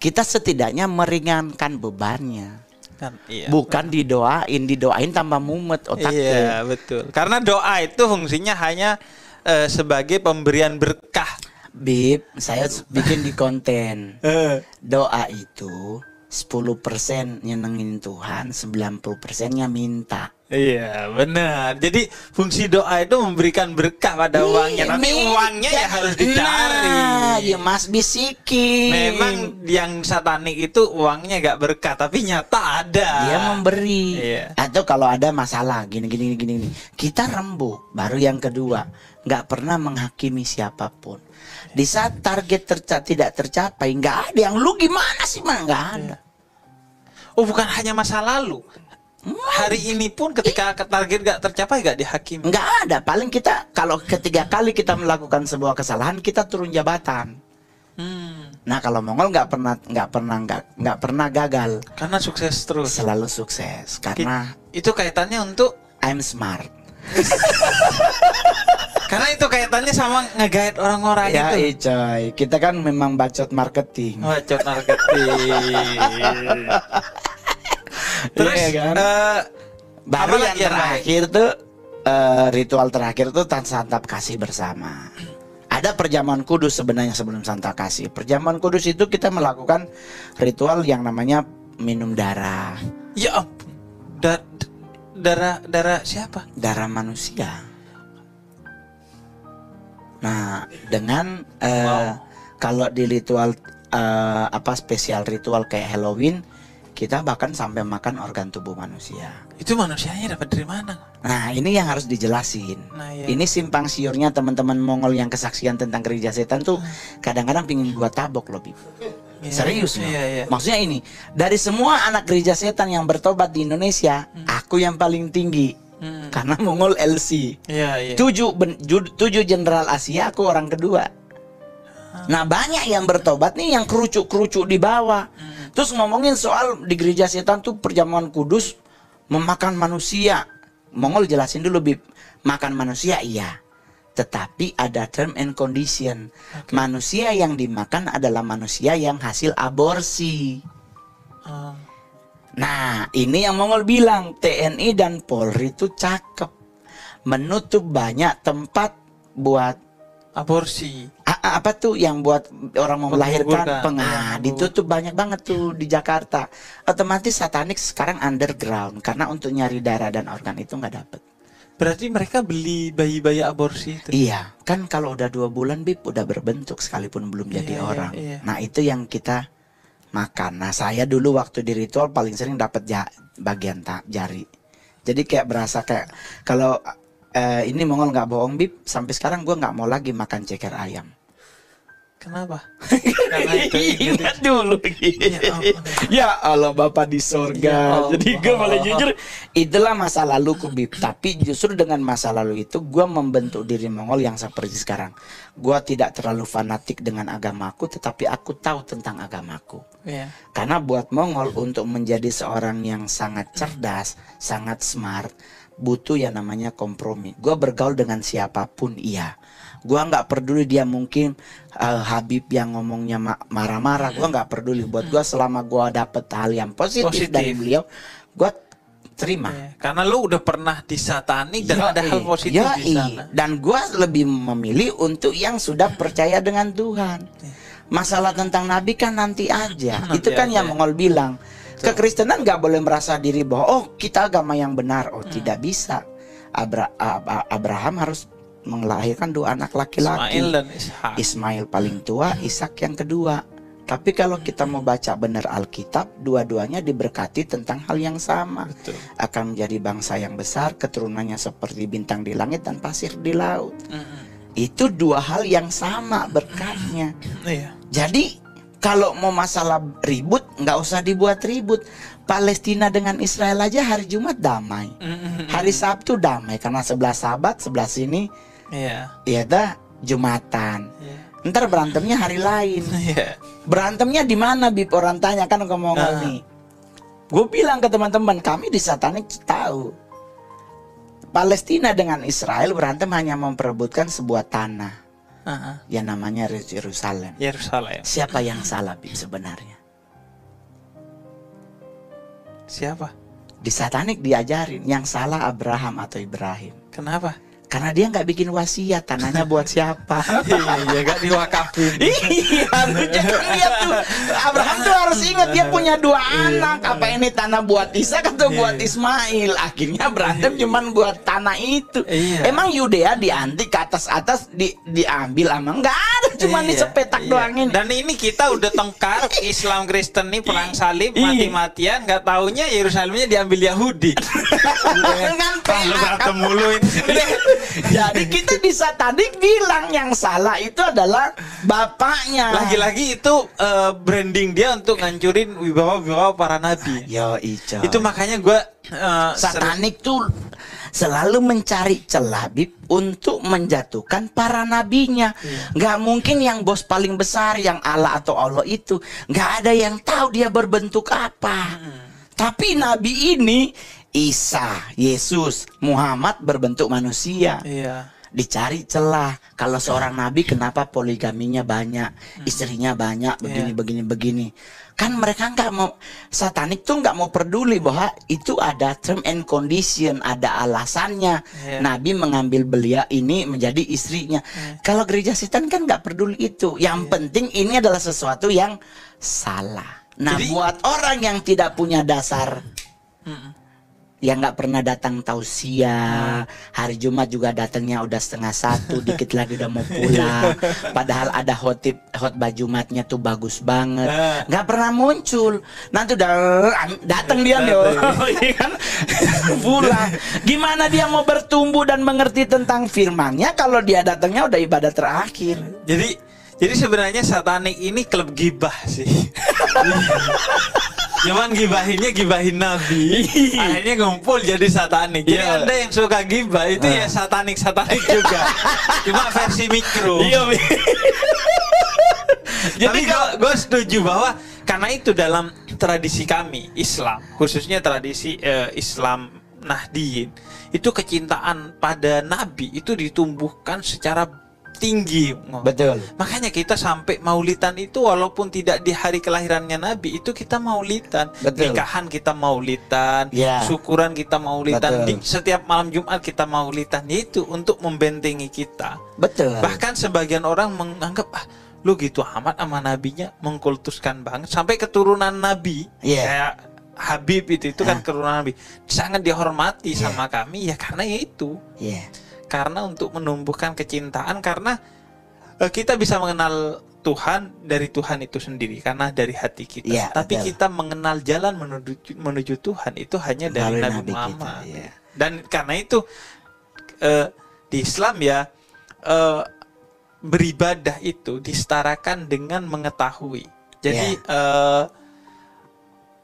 B: Kita setidaknya meringankan bebannya.
A: Iya.
B: Bukan didoain tambah mumet otaknya.
A: Iya betul. Karena doa itu fungsinya hanya sebagai pemberian berkah.
B: Bib, saya bikin di konten. Doa itu 10% nyenengin Tuhan, 90%-nya minta.
A: Iya benar. Jadi fungsi doa itu memberikan berkah pada uangnya. Tapi uangnya ya harus dicari.
B: Ya Mas bisikin.
A: Memang yang satanik itu uangnya gak berkah, tapi nyata ada.
B: Dia memberi.
A: Iya.
B: Atau kalau ada masalah gini, kita rembuk. Baru yang kedua, nggak pernah menghakimi siapapun. Di saat target tidak tercapai, nggak ada yang lu gimana sih mah, nggak ada.
A: Oh bukan hanya masa lalu. hari ini pun ketika target gak tercapai gak dihakimi.
B: Nggak ada. Paling kita kalau ketiga kali kita melakukan sebuah kesalahan kita turun jabatan. Nah kalau Mongol nggak pernah gagal.
A: Karena sukses terus.
B: Selalu sukses karena
A: itu kaitannya untuk
B: I'm smart.
A: karena itu kaitannya sama ngegait orang-orang
B: Ya
A: itu.
B: coy, kita kan memang bacot marketing.
A: Bacot marketing. Terus
B: Iya kan? Baru
A: apa
B: yang
A: lagi yang
B: terakhir tuh ritual terakhir tuh santap kasih bersama. Ada perjamuan kudus sebenarnya sebelum santap kasih. Perjamuan kudus itu kita melakukan ritual yang namanya minum darah.
A: Ya ampun. Darah siapa?
B: Darah manusia. Nah, dengan kalau di ritual spesial ritual kayak Halloween, kita bahkan sampai makan organ tubuh manusia.
A: Itu manusianya dapat dari mana?
B: Nah, ini yang harus dijelasin.
A: Nah, iya.
B: Ini simpang siurnya teman-teman Mongol yang kesaksian tentang gereja setan tuh kadang-kadang pingin gua tabok loh, Bib.
A: Iya,
B: Serius loh.
A: iya.
B: Maksudnya ini, dari semua anak gereja setan yang bertobat di Indonesia, aku yang paling tinggi. Karena Mongol LC.
A: Iya.
B: 7 jenderal Asia, aku orang kedua. Nah banyak yang bertobat nih yang kerucuk-kerucuk di bawah. Terus ngomongin soal di gereja setan tuh perjamuan kudus memakan manusia. Mongol jelasin dulu, Bib. Makan manusia iya, tetapi ada term and condition. Manusia yang dimakan adalah manusia yang hasil aborsi. Nah ini yang Mongol bilang, TNI dan Polri itu cakep, menutup banyak tempat buat
A: Aborsi.
B: apa tuh yang buat orang mau melahirkan
A: Iya,
B: ditutup banyak banget tuh di Jakarta. Otomatis satanik sekarang underground karena untuk nyari darah dan organ itu nggak dapet.
A: Berarti mereka beli bayi-bayi aborsi itu.
B: Iya kan kalau udah 2 bulan Bib udah berbentuk sekalipun belum jadi orang.
A: Iya.
B: Nah itu yang kita makan. Nah saya dulu waktu di ritual paling sering dapat bagian jari. Jadi kayak berasa kayak kalau ini Mongol nggak bohong, Bib, sampai sekarang gue nggak mau lagi makan ceker ayam.
A: Kenapa? Karena itu
B: Ingat dulu. Ya Allah Bapak di sorga. Jadi gue boleh jujur, itulah masa laluku, Bib. Tapi justru dengan masa lalu itu gue membentuk diri Mongol yang seperti sekarang. Gue tidak terlalu fanatik dengan agamaku, tetapi aku tahu tentang agamaku. Karena buat Mongol untuk menjadi seorang yang sangat cerdas, sangat smart, butuh yang namanya kompromi. Gue bergaul dengan siapapun, iya. Gua nggak peduli dia mungkin Habib yang ngomongnya marah-marah, gua nggak peduli. Buat gua selama gua dapet hal yang positif dari beliau, gua terima.
A: Karena lu udah pernah disatanik dan ada hal positif di sana.
B: Dan gua lebih memilih untuk yang sudah percaya dengan Tuhan. Masalah tentang Nabi kan nanti aja. Itu kan yang Mongol bilang. Kekristenan nggak boleh merasa diri bahwa oh kita agama yang benar. Oh tidak bisa. Abraham harus melahirkan 2 anak laki-laki,
A: Ismail dan Ishak.
B: Ismail paling tua, Ishak yang kedua. Tapi kalau kita mau baca benar Alkitab, dua-duanya diberkati tentang hal yang sama.
A: Betul.
B: Akan menjadi bangsa yang besar, keturunannya seperti bintang di langit dan pasir di laut. Itu 2 hal yang sama berkatnya. Jadi kalau mau masalah ribut, nggak usah dibuat ribut. Palestina dengan Israel aja hari Jumat damai, hari Sabtu damai karena sebelah Sabat, sebelah sini. Iya dah Jumatan. Ntar berantemnya hari lain. Berantemnya di mana, Bib? Orang tanya kan ngomong nih. Gue bilang ke teman-teman kami di Satanik tahu. Palestina dengan Israel berantem hanya memperebutkan sebuah tanah. Yang namanya Yerusalem. Siapa yang salah, Bib, sebenarnya?
A: Siapa?
B: Di Satanik diajarin yang salah Abraham atau Ibrahim.
A: Kenapa?
B: Karena dia nggak bikin wasiat, tanahnya buat siapa?
A: Iya, gak diwakafin.
B: Iya, lu jangan lihat tuh. Abraham tuh harus ingat dia punya 2 anak. Apa ini tanah buat Ishak atau buat Ismail? Akhirnya berantem cuman buat tanah itu. Emang Yudea diantik ke atas diambil emang nggak ada, cuman disepetak doang ini.
A: Dan ini kita udah tengkar Islam Kristen nih perang salib mati-matian, nggak taunya Yerusalemnya diambil Yahudi. Lu berantem mulu ini.
B: Jadi kita di Satanik bilang yang salah itu adalah bapaknya.
A: Lagi-lagi itu branding dia untuk ngancurin wibawa para nabi.
B: Yo ico.
A: Itu makanya gue
B: Satanik tuh selalu mencari celah Bib untuk menjatuhkan para nabinya. Nggak mungkin yang bos paling besar yang Allah atau Allah itu nggak ada yang tahu dia berbentuk apa. Tapi nabi ini Isa, Yesus, Muhammad berbentuk manusia.
A: Iya.
B: Dicari celah. Kalau seorang nabi kenapa poligaminya banyak, istrinya banyak, begini. Kan mereka nggak mau, satanik tuh nggak mau peduli bahwa itu ada term and condition, ada alasannya. Nabi mengambil beliau ini menjadi istrinya. Kalau gereja setan kan nggak peduli itu. Yang penting ini adalah sesuatu yang salah. Nah, buat orang yang tidak punya dasar, yang nggak pernah datang tausiah, hari Jumat juga datangnya udah 12:30, dikit lagi udah mau pulang. Padahal ada khotbah Jumatnya tuh bagus banget, nggak pernah muncul. Nanti udah datang dia nih, kan pulang. Gimana dia mau bertumbuh dan mengerti tentang firman-Nya kalau dia datangnya udah ibadah terakhir?
A: Jadi sebenarnya satanik ini klub gibah sih. Cuman gibahin Nabi. Akhirnya ngumpul jadi satanik. Jadi Anda yang suka gibah itu ya satanik juga. Cuma versi mikro. Jadi gue setuju bahwa karena itu dalam tradisi kami Islam, khususnya tradisi Islam Nahdiyin, itu kecintaan pada Nabi itu ditumbuhkan secara tinggi.
B: Betul.
A: Makanya kita sampai maulidan itu walaupun tidak di hari kelahirannya Nabi, itu kita maulidan.
B: Betul.
A: Nikahan kita maulidan, syukuran kita maulidan, di setiap malam Jumat kita maulidan. Itu untuk membentengi kita.
B: Betul.
A: Bahkan sebagian orang menganggap lu gitu amat sama nabinya, mengkultuskan banget sampai keturunan Nabi. Kayak Habib itu kan keturunan Nabi. Sangat dihormati sama kami ya karena itu. Karena untuk menumbuhkan kecintaan, karena kita bisa mengenal Tuhan dari Tuhan itu sendiri karena dari hati kita. Tapi kita mengenal jalan menuju Tuhan itu hanya dari Nabi Muhammad. Dan karena itu di Islam beribadah itu disetarakan dengan mengetahui. Jadi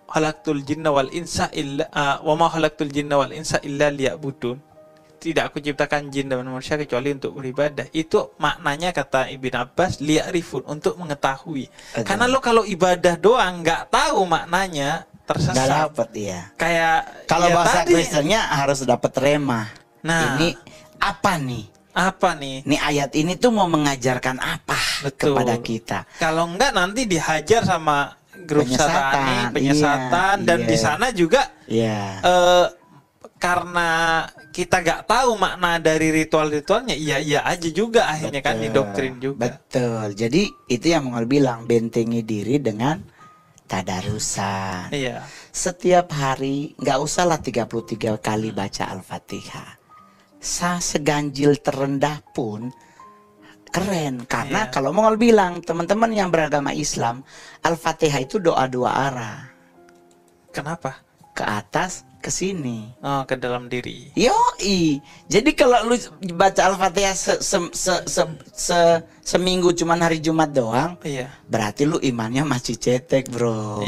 A: khalaqtul jinna wal insa illa wa ma khalaqtul jinna wal insa illa liya'budun. Tidak aku ciptakan jin dan manusia kecuali untuk beribadah. Itu maknanya kata Ibn Abbas liya'rifun, untuk mengetahui. Karena lo kalau ibadah doang nggak tahu maknanya, tersesat.
B: Nggak dapet
A: Kayak
B: kalau bahasa Kristennya harus dapat rema.
A: Nah,
B: ini apa nih?
A: Nih
B: ayat ini tuh mau mengajarkan apa kepada kita? Kalau
A: enggak nanti dihajar sama grup penyesatan dan di sana juga karena kita nggak tahu makna dari ritual-ritualnya, iya aja juga akhirnya kan didoktrin juga.
B: Betul. Jadi itu yang mau bilang, bentengi diri dengan tadarusan. Setiap hari nggak usahlah 33 kali baca Al-Fatihah. Seganjil terendah pun keren, karena kalau mau bilang teman-teman yang beragama Islam, Al-Fatihah itu doa dua arah.
A: Kenapa?
B: Ke atas, ke sini.
A: Ke dalam diri.
B: Yoi. Jadi kalau lu baca Al-Fatihah seminggu cuman hari Jumat doang, berarti lu imannya masih cetek, bro.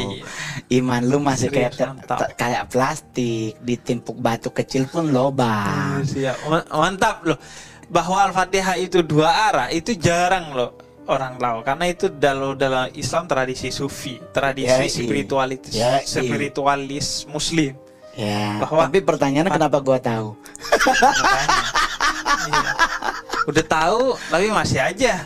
B: Iman lu masih kayak plastik, ditimpuk batu kecil pun lobang.
A: Mantap loh. Bahwa Al-Fatihah itu dua arah itu jarang loh orang tahu, karena itu dalam Islam tradisi sufi, tradisi spiritualis Muslim.
B: Tapi pertanyaannya kenapa gua tahu?
A: Udah tahu tapi masih aja.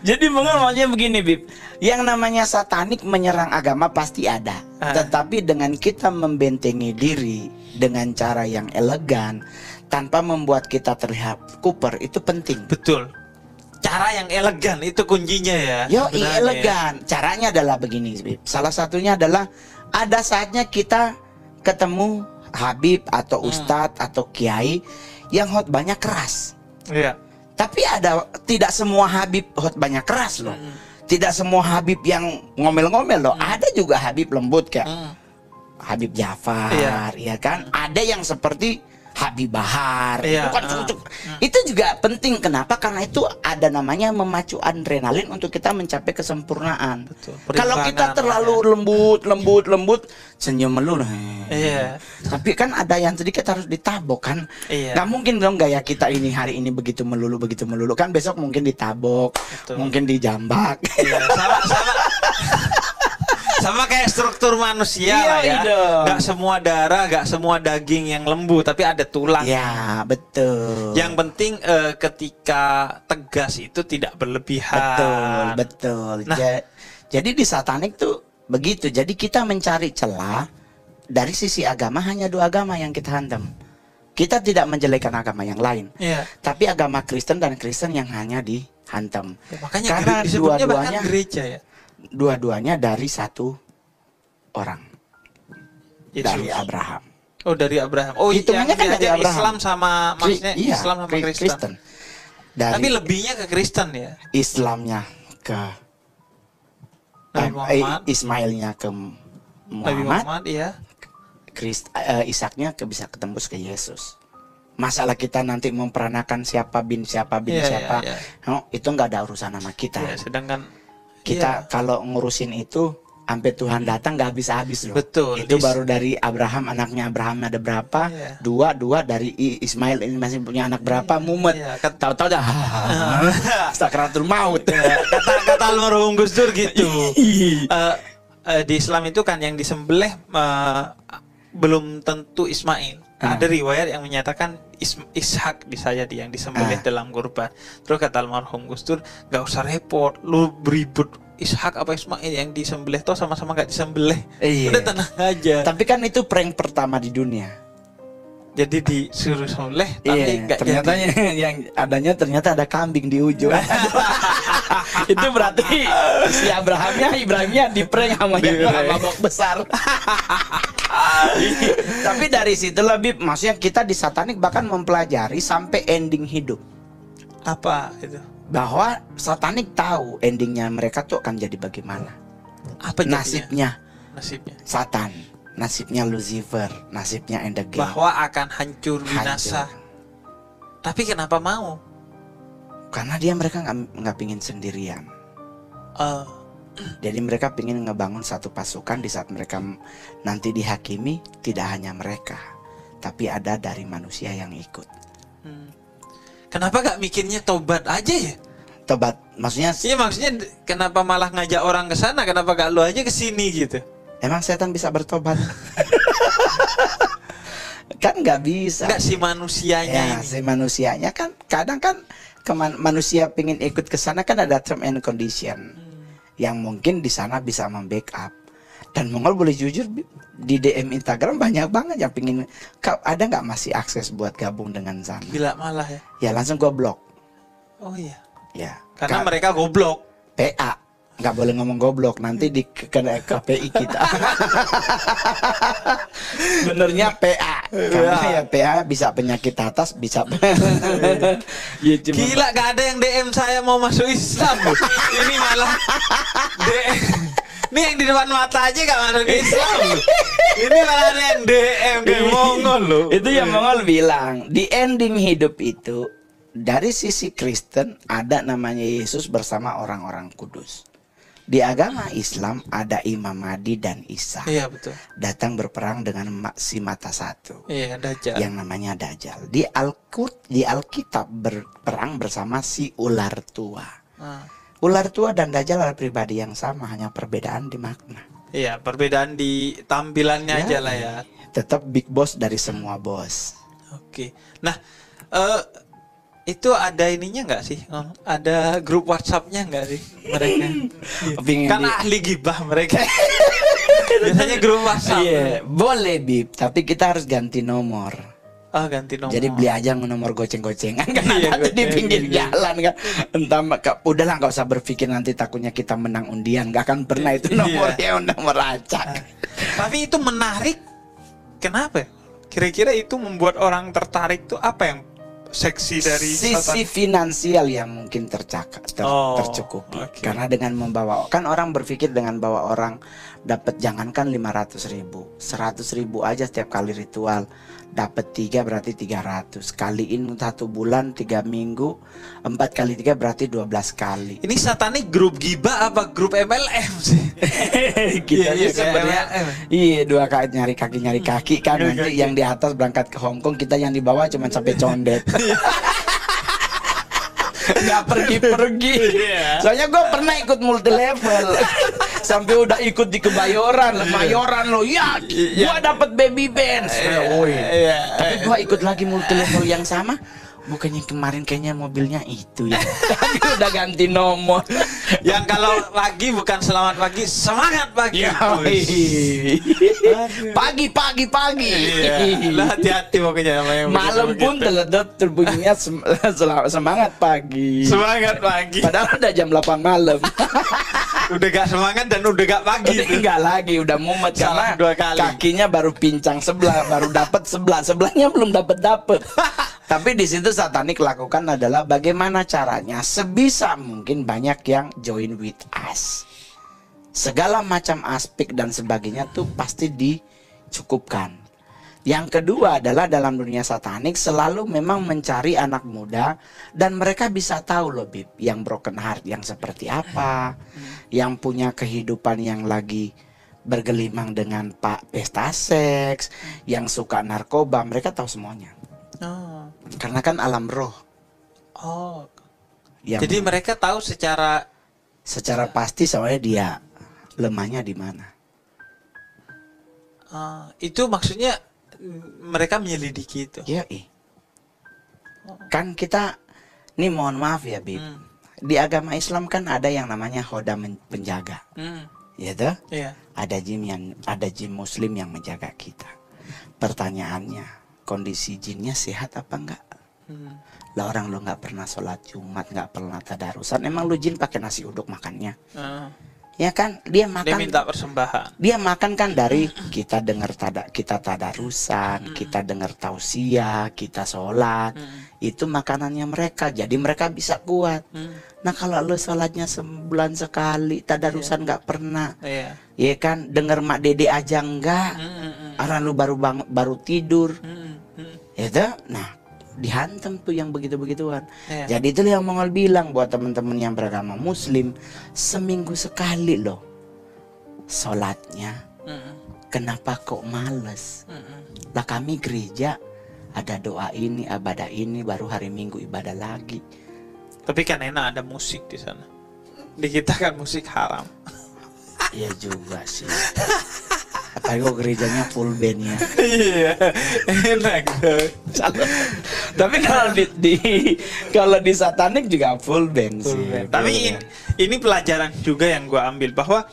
B: jadi maksudnya begini, Bib. Yang namanya satanik menyerang agama pasti ada. Tetapi dengan kita membentengi diri dengan cara yang elegan, tanpa membuat kita terlihat kuper, itu penting.
A: Betul. Cara yang elegan itu kuncinya ya.
B: Elegan. Caranya adalah begini, Bib. Salah satunya adalah ada saatnya kita ketemu habib atau ustadz atau kiai yang khotbahnya keras. Tapi tidak semua habib khotbahnya keras loh. Tidak semua habib yang ngomel-ngomel loh. Ada juga habib lembut kayak Habib Jafar, ya kan? Ada yang seperti Habib Bahar,
A: Iya,
B: bukan cucuk. Itu juga penting. Kenapa? Karena itu ada namanya memacu adrenalin untuk kita mencapai kesempurnaan.
A: Betul.
B: Kalau kita
A: Perimbangan
B: terlalu lembut, senyum melulu.
A: Iya.
B: Tapi kan ada yang sedikit harus ditabok kan.
A: Iya.
B: Nggak mungkin dong gaya kita ini hari ini begitu melulu kan besok mungkin ditabok,
A: Betul.
B: mungkin dijambak.
A: Iya, sama kayak struktur manusia
B: Iya,
A: lah ya.
B: dong.
A: Gak semua darah, gak semua daging yang lembut, tapi ada tulang.
B: Ya, betul.
A: Yang penting ketika tegas itu tidak berlebihan.
B: Betul.
A: Nah.
B: Jadi di satanik tuh begitu. Jadi kita mencari celah dari sisi agama, hanya dua agama yang kita hantam. Kita tidak menjelekan agama yang lain.
A: Iya.
B: Tapi agama Kristen dan Kristen yang hanya dihantam.
A: Ya, makanya
B: Karena
A: disebutnya bahkan
B: dua-duanya
A: gereja ya.
B: dua-duanya dari satu orang,
A: Yesus.
B: dari Abraham.
A: Oh, dari Abraham. Oh,
B: Hitungannya kan dari
A: yang
B: Abraham.
A: Islam sama maksudnya
B: Iya,
A: Islam sama Kristen.
B: Dari
A: Tapi lebihnya ke Kristen ya.
B: Islamnya ke
A: Nabi Muhammad,
B: Ismailnya ke
A: Nabi Muhammad, iya.
B: Ishaknya bisa ketembus ke Yesus. Masalah kita nanti memperanakan siapa bin siapa,
A: Iya, iya.
B: No, itu nggak ada urusan sama kita.
A: Ya, sedangkan
B: Kita
A: iya.
B: kalau ngurusin itu sampai Tuhan datang nggak habis-habis loh.
A: Betul.
B: Itu baru dari Abraham, anaknya Abraham ada berapa?
A: Iya.
B: Dua dari Ismail ini masih punya anak berapa? Mumet.
A: Iya,
B: Tahu-tahu dah sakratul maut.
A: kata almarhum Gus Dur gitu. Di Islam itu kan yang disembelih belum tentu Ismail. Ada riwayat yang menyatakan Ishak yang disembelih dalam kurban. Terus kata almarhum Gus Dur, gak usah repot, lu beribut Ishak apa Ismail yang disembelih, toh sama-sama gak disembelih.
B: Iya.
A: Udah tenang aja.
B: Tapi kan itu prank pertama di dunia.
A: Jadi disuruh sembelih tapi
B: Iya,
A: gak
B: ternyata
A: jadi.
B: yang adanya ternyata ada kambing di ujung. Itu berarti si Ibrahimnya di prank sama yang mabok besar. Tapi dari situ lebih, maksudnya kita di satanik bahkan mempelajari sampai ending hidup.
A: Apa itu?
B: Bahwa satanik tahu endingnya mereka tuh akan jadi bagaimana.
A: Apa jadinya?
B: Nasibnya Satan, nasibnya Lucifer, nasibnya and the game.
A: Bahwa akan hancur binasa. Tapi kenapa mau?
B: Karena mereka nggak pingin sendirian. Jadi mereka pingin ngebangun satu pasukan di saat mereka nanti dihakimi, tidak hanya mereka, tapi ada dari manusia yang ikut.
A: Kenapa gak mikirnya tobat aja ya?
B: Tobat, maksudnya
A: Iya, maksudnya kenapa malah ngajak orang ke sana? Kenapa gak lu aja ke sini gitu?
B: emang setan bisa bertobat? Kan nggak bisa.
A: Enggak si manusianya
B: Ya,
A: ini.
B: si manusianya kan kadang kan manusia pingin ikut ke sana kan ada term and condition yang mungkin di sana bisa membackup. Dan Mongol boleh jujur, di DM Instagram banyak banget yang pingin, ada nggak masih akses buat gabung dengan sana?
A: Gila malah ya.
B: Ya langsung gua blok.
A: Oh iya.
B: Ya.
A: Karena mereka goblok.
B: PA nggak boleh ngomong goblok, nanti di kena KPI kita. Benernya PA, karena ya PA bisa penyakit atas, bisa. Ya, cuma
A: Gila, gak ada yang DM saya mau masuk Islam loh. Ini malah DM. Ini yang di depan mata aja gak masuk Islam loh. Ini malah ada yang DM kayak Mongol loh.
B: Itu yang Mongol bilang, di ending hidup itu dari sisi Kristen ada namanya Yesus bersama orang-orang kudus. Di agama Islam ada Imam Mahdi dan Isa.
A: Iya betul.
B: Datang berperang dengan si mata satu.
A: Iya, Dajjal.
B: Yang namanya Dajjal. Di Alkitab berperang bersama si ular tua. Ular tua dan Dajjal adalah pribadi yang sama, hanya perbedaan di makna.
A: Iya, perbedaan di tampilannya aja lah ya.
B: Tetap big boss dari semua bos.
A: Oke. Nah, itu ada ininya nggak sih? Ada grup WhatsApp-nya nggak sih mereka? Kan ahli gibah mereka. Biasanya grup WhatsApp.
B: Iya, boleh Bib, tapi kita harus ganti nomor.
A: Oh, ganti nomor.
B: Jadi beli aja nomor goceng-gocengan kan,
A: Iya,
B: nanti di pinggir
A: goceng.
B: jalan kan. Udahlah nggak usah berpikir nanti takutnya kita menang undian, nggak akan pernah itu nomornya nomor acak.
A: Tapi itu menarik. Kenapa? Kira-kira itu membuat orang tertarik tuh apa yang seksi dari
B: sisi finansial yang mungkin tercukupi.
A: Oke.
B: Karena dengan membawa, kan orang berpikir dengan bawa orang dapat jangankan 500.000, 100.000 aja setiap kali ritual, dapat 3 berarti 300 kaliin 1 bulan 3 minggu, 4 kali 3 berarti 12 kali.
A: Ini satanik grup gibah apa grup MLM sih?
B: Kita
A: Iya,
B: sih sebenarnya
A: kayak
B: iya, 2 kaki nyari kaki kan, nanti yang di atas berangkat ke Hong Kong, kita yang di bawah cuma sampai condet. Nggak pergi-pergi. Soalnya gue pernah ikut multi level. Sampai udah ikut di Kebayoran, Mayoran lo. Ya, gue dapet baby bands. Tapi gue ikut lagi multi level yang sama. Bukannya kemarin kayaknya mobilnya itu ya. Tapi udah ganti nomor.
A: Yang kalau pagi bukan selamat pagi, semangat pagi.
B: Pagi.
A: Lah hati-hati pokoknya sama yang
B: Malam
A: begitu-begitu.
B: pun teledot terbunyinya semangat pagi.
A: Semangat pagi.
B: Padahal udah jam 8 malam.
A: Udah gak semangat dan udah gak pagi.
B: Enggak lagi, udah mumet
A: Salah
B: karena
A: 2 kali.
B: kakinya baru pincang sebelah, baru dapat sebelahnya belum dapat. Tapi di situ satanik lakukan adalah bagaimana caranya sebisa mungkin banyak yang join with us. Segala macam aspek dan sebagainya tuh pasti dicukupkan. Yang kedua adalah dalam dunia satanik selalu memang mencari anak muda, dan mereka bisa tahu loh Bib, yang broken heart yang seperti apa, yang punya kehidupan yang lagi bergelimang dengan pesta seks, yang suka narkoba, mereka tahu semuanya.
A: Oh.
B: Karena kan alam roh.
A: Oh.
B: Yang
A: Jadi mereka tahu secara
B: pasti soalnya dia lemahnya di mana.
A: itu maksudnya mereka menyelidiki itu.
B: Ya, kan kita, nih mohon maaf ya Bib, di agama Islam kan ada yang namanya khoda penjaga, ya toh?
A: Iya.
B: Ada jin muslim yang menjaga kita. Pertanyaannya, kondisi jinnya sehat apa enggak? Lah orang lu nggak pernah sholat Jumat, nggak pernah tadarusan, emang lu jin pakai nasi uduk makannya? Ya kan, dia makan.
A: Dia minta persembahan.
B: Dia makan kan dari kita dengar kita tadarusan, kita dengar tausiah, kita sholat. Itu makanannya mereka, jadi mereka bisa kuat. Nah kalau lu sholatnya sebulan sekali, tadarusan nggak pernah, ya kan, dengar mak dede aja enggak, orang lu baru tidur, ya tuh. Nah dihantam tuh yang begitu-begituan. Jadi itu yang Mongol bilang buat teman-teman yang beragama Muslim, seminggu sekali loh sholatnya. Kenapa kok males? Lah kami gereja ada doa ini, ibadah ini, baru hari Minggu ibadah lagi.
A: Tapi kan enak ada musik di sana. Di kita kan musik haram.
B: Iya juga sih. Apalagi kok gerejanya full band ya.
A: Iya, enak tuh.
B: Tapi kalau di satanik juga full band sih.
A: Tapi ini pelajaran juga yang gue ambil, bahwa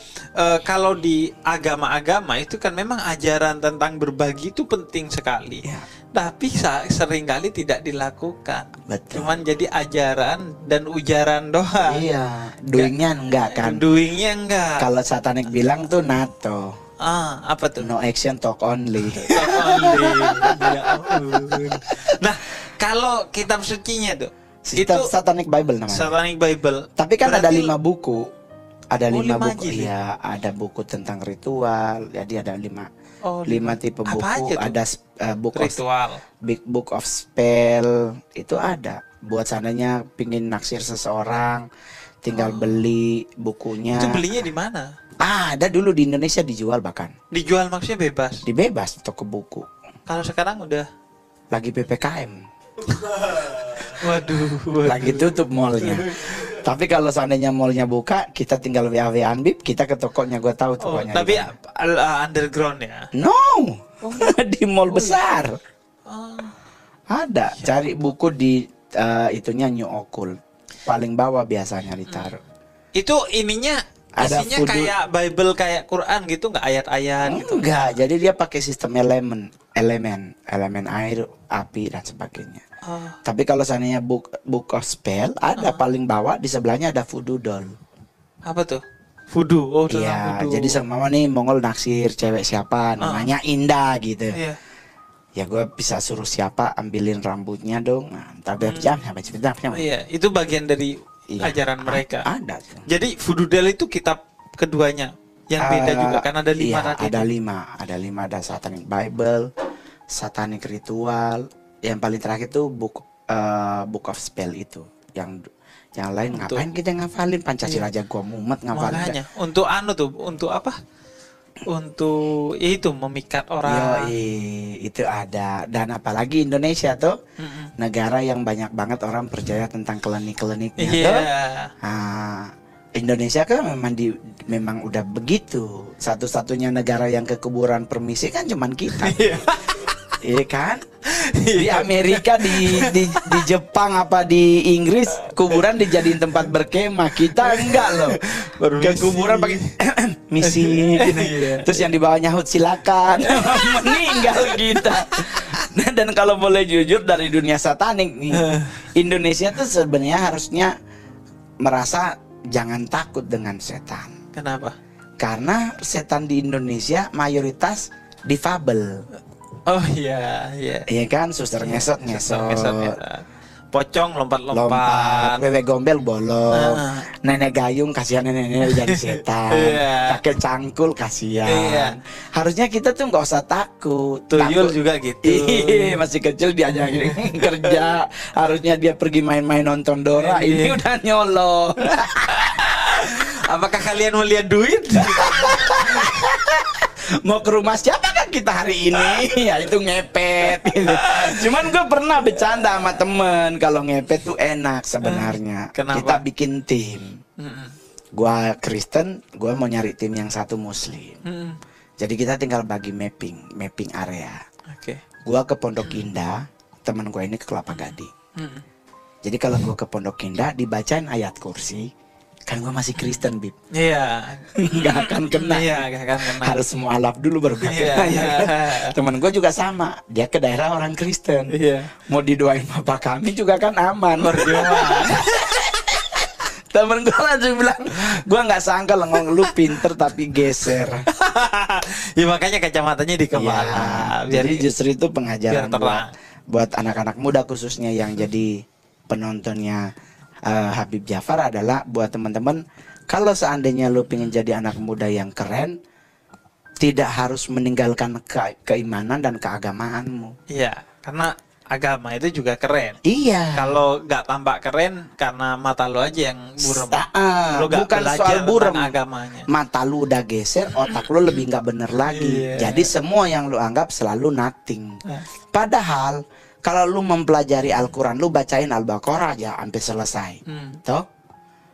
A: kalau di agama-agama itu kan memang ajaran tentang berbagi itu penting sekali.
B: Ya.
A: Tapi seringkali tidak dilakukan.
B: Betul.
A: Cuman jadi ajaran dan ujaran doang.
B: Iya, doingnya enggak kan.
A: Doingnya enggak.
B: Kalau satanik bilang tuh NATO.
A: Apa tuh?
B: No action, talk only.
A: Ya ampun. Nah, kalau kitab sucinya tuh, itu
B: Satanic Bible namanya.
A: Satanic Bible.
B: Tapi kan
A: berarti
B: ada 5 buku. Ada 5
A: 5
B: buku.
A: jilid.
B: Iya, ada buku tentang ritual. Jadi ada 5 tipe
A: Apa
B: buku.
A: aja tuh?
B: Ada book
A: ritual.
B: Big Book of Spell. Itu ada. Buat seandainya pingin naksir seseorang, tinggal beli bukunya.
A: Itu belinya di mana?
B: Ada dulu di Indonesia dijual bahkan.
A: Dijual maksudnya bebas.
B: Dibebas toko buku.
A: Kalau sekarang udah
B: Lagi PPKM.
A: waduh.
B: Lagi tutup mallnya. Tapi kalau seandainya mallnya buka, kita tinggal WA-WAan Bib, kita ke tokonya, gue tahu tokonya.
A: Tapi underground ya.
B: No. Di mall besar. Ada. Cari buku di itunya New Occult. Paling bawah biasanya ditaruh.
A: Itu ininya
B: Ada
A: isinya kayak Bible, kayak Quran gitu, nggak ayat-ayat gitu?
B: Enggak, jadi dia pakai sistem elemen air, api dan sebagainya. Tapi kalau seandainya book of spell, ada paling bawah, di sebelahnya ada voodoo doll.
A: Apa tuh? Voodoo. Oh,
B: Iya,
A: voodoo.
B: jadi sama nih Mongol naksir cewek siapa, namanya Indah gitu.
A: Iya.
B: Ya gue bisa suruh siapa ambilin rambutnya dong. Nah, entar berjam sampai sebentar.
A: Iya, itu bagian dari
B: Iya,
A: ajaran mereka.
B: Ada tuh.
A: Jadi Vududel itu kitab keduanya yang beda juga kan ada 5
B: iya,
A: tadi.
B: ada 5, ada Satanic Bible, Satanic Ritual, yang paling terakhir tuh Book of Spell itu. Yang lain ngapain kita ngafalin Pancasila aja gua mumet ngafalin.
A: Makanya untuk untuk apa? Untuk itu memikat orang.
B: Itu ada. Dan apalagi Indonesia tuh negara yang banyak banget orang percaya tentang klinik-kliniknya tuh. Nah, Indonesia kan memang udah begitu. Satu-satunya negara yang ke kuburan permisi kan cuman kita. Iya kan? Di Amerika, di Jepang apa di Inggris kuburan dijadiin tempat berkemah. Kita enggak loh. Ke kuburan pakai misi gitu. Terus yang di bawah nyahut silakan. Meninggal kita. Nah, dan kalau boleh jujur dari dunia satanik nih, Indonesia tuh sebenarnya harusnya merasa jangan takut dengan setan.
A: Kenapa?
B: Karena setan di Indonesia mayoritas difabel.
A: Oh iya.
B: Iya kan, suster ngesot.
A: Pocong lompat-lompat.
B: Wewe gombel bolong. Nenek gayung kasihan nenek jadi setan. Kakek cangkul kasihan. Harusnya kita tuh nggak usah takut.
A: Tuyul juga gitu.
B: Masih kecil diajakin kerja. Harusnya dia pergi main-main nonton Dora. Ini udah nyolong.
A: Apakah kalian mau lihat duit?
B: Mau ke rumah siapa kan kita hari ini? Ya itu ngepet gitu. Cuman gue pernah bercanda sama temen, kalau ngepet tuh enak sebenarnya.
A: Kenapa?
B: Kita bikin tim. Gua Kristen, gua mau nyari tim yang satu Muslim. Jadi kita tinggal bagi mapping area.
A: Oke.
B: Gua ke Pondok Indah, teman gua ini ke Kelapa Gading. Jadi kalau gua ke Pondok Indah dibacain ayat kursi, kan gue masih Kristen, Bib.
A: Iya.
B: Nggak akan kena.
A: Iya, nggak akan kena.
B: Harus mualaf dulu baru kena. Temen gue juga sama. Dia ke daerah orang Kristen.
A: Iya.
B: Mau didoain bapak kami juga kan aman.
A: Berjuang.
B: Temen gue langsung bilang, gue nggak sangka lu pinter tapi geser.
A: Ya makanya kacamatanya di kepala.
B: Jadi justru itu pengajaran buat anak-anak muda khususnya yang jadi penontonnya Habib Jafar adalah buat teman-teman, kalau seandainya lu pengen jadi anak muda yang keren, tidak harus meninggalkan keimanan dan keagamaanmu.
A: Iya, karena agama itu juga keren.
B: Iya.
A: Kalau nggak tampak keren karena mata lu aja yang burem. Lu
B: bukan soal burem,
A: agamanya.
B: mata lu udah geser, otak lu lebih nggak bener lagi. Jadi semua yang lu anggap selalu nothing. Padahal kalau lu mempelajari Al-Quran, lu bacain Al-Baqarah aja sampai selesai. Toh?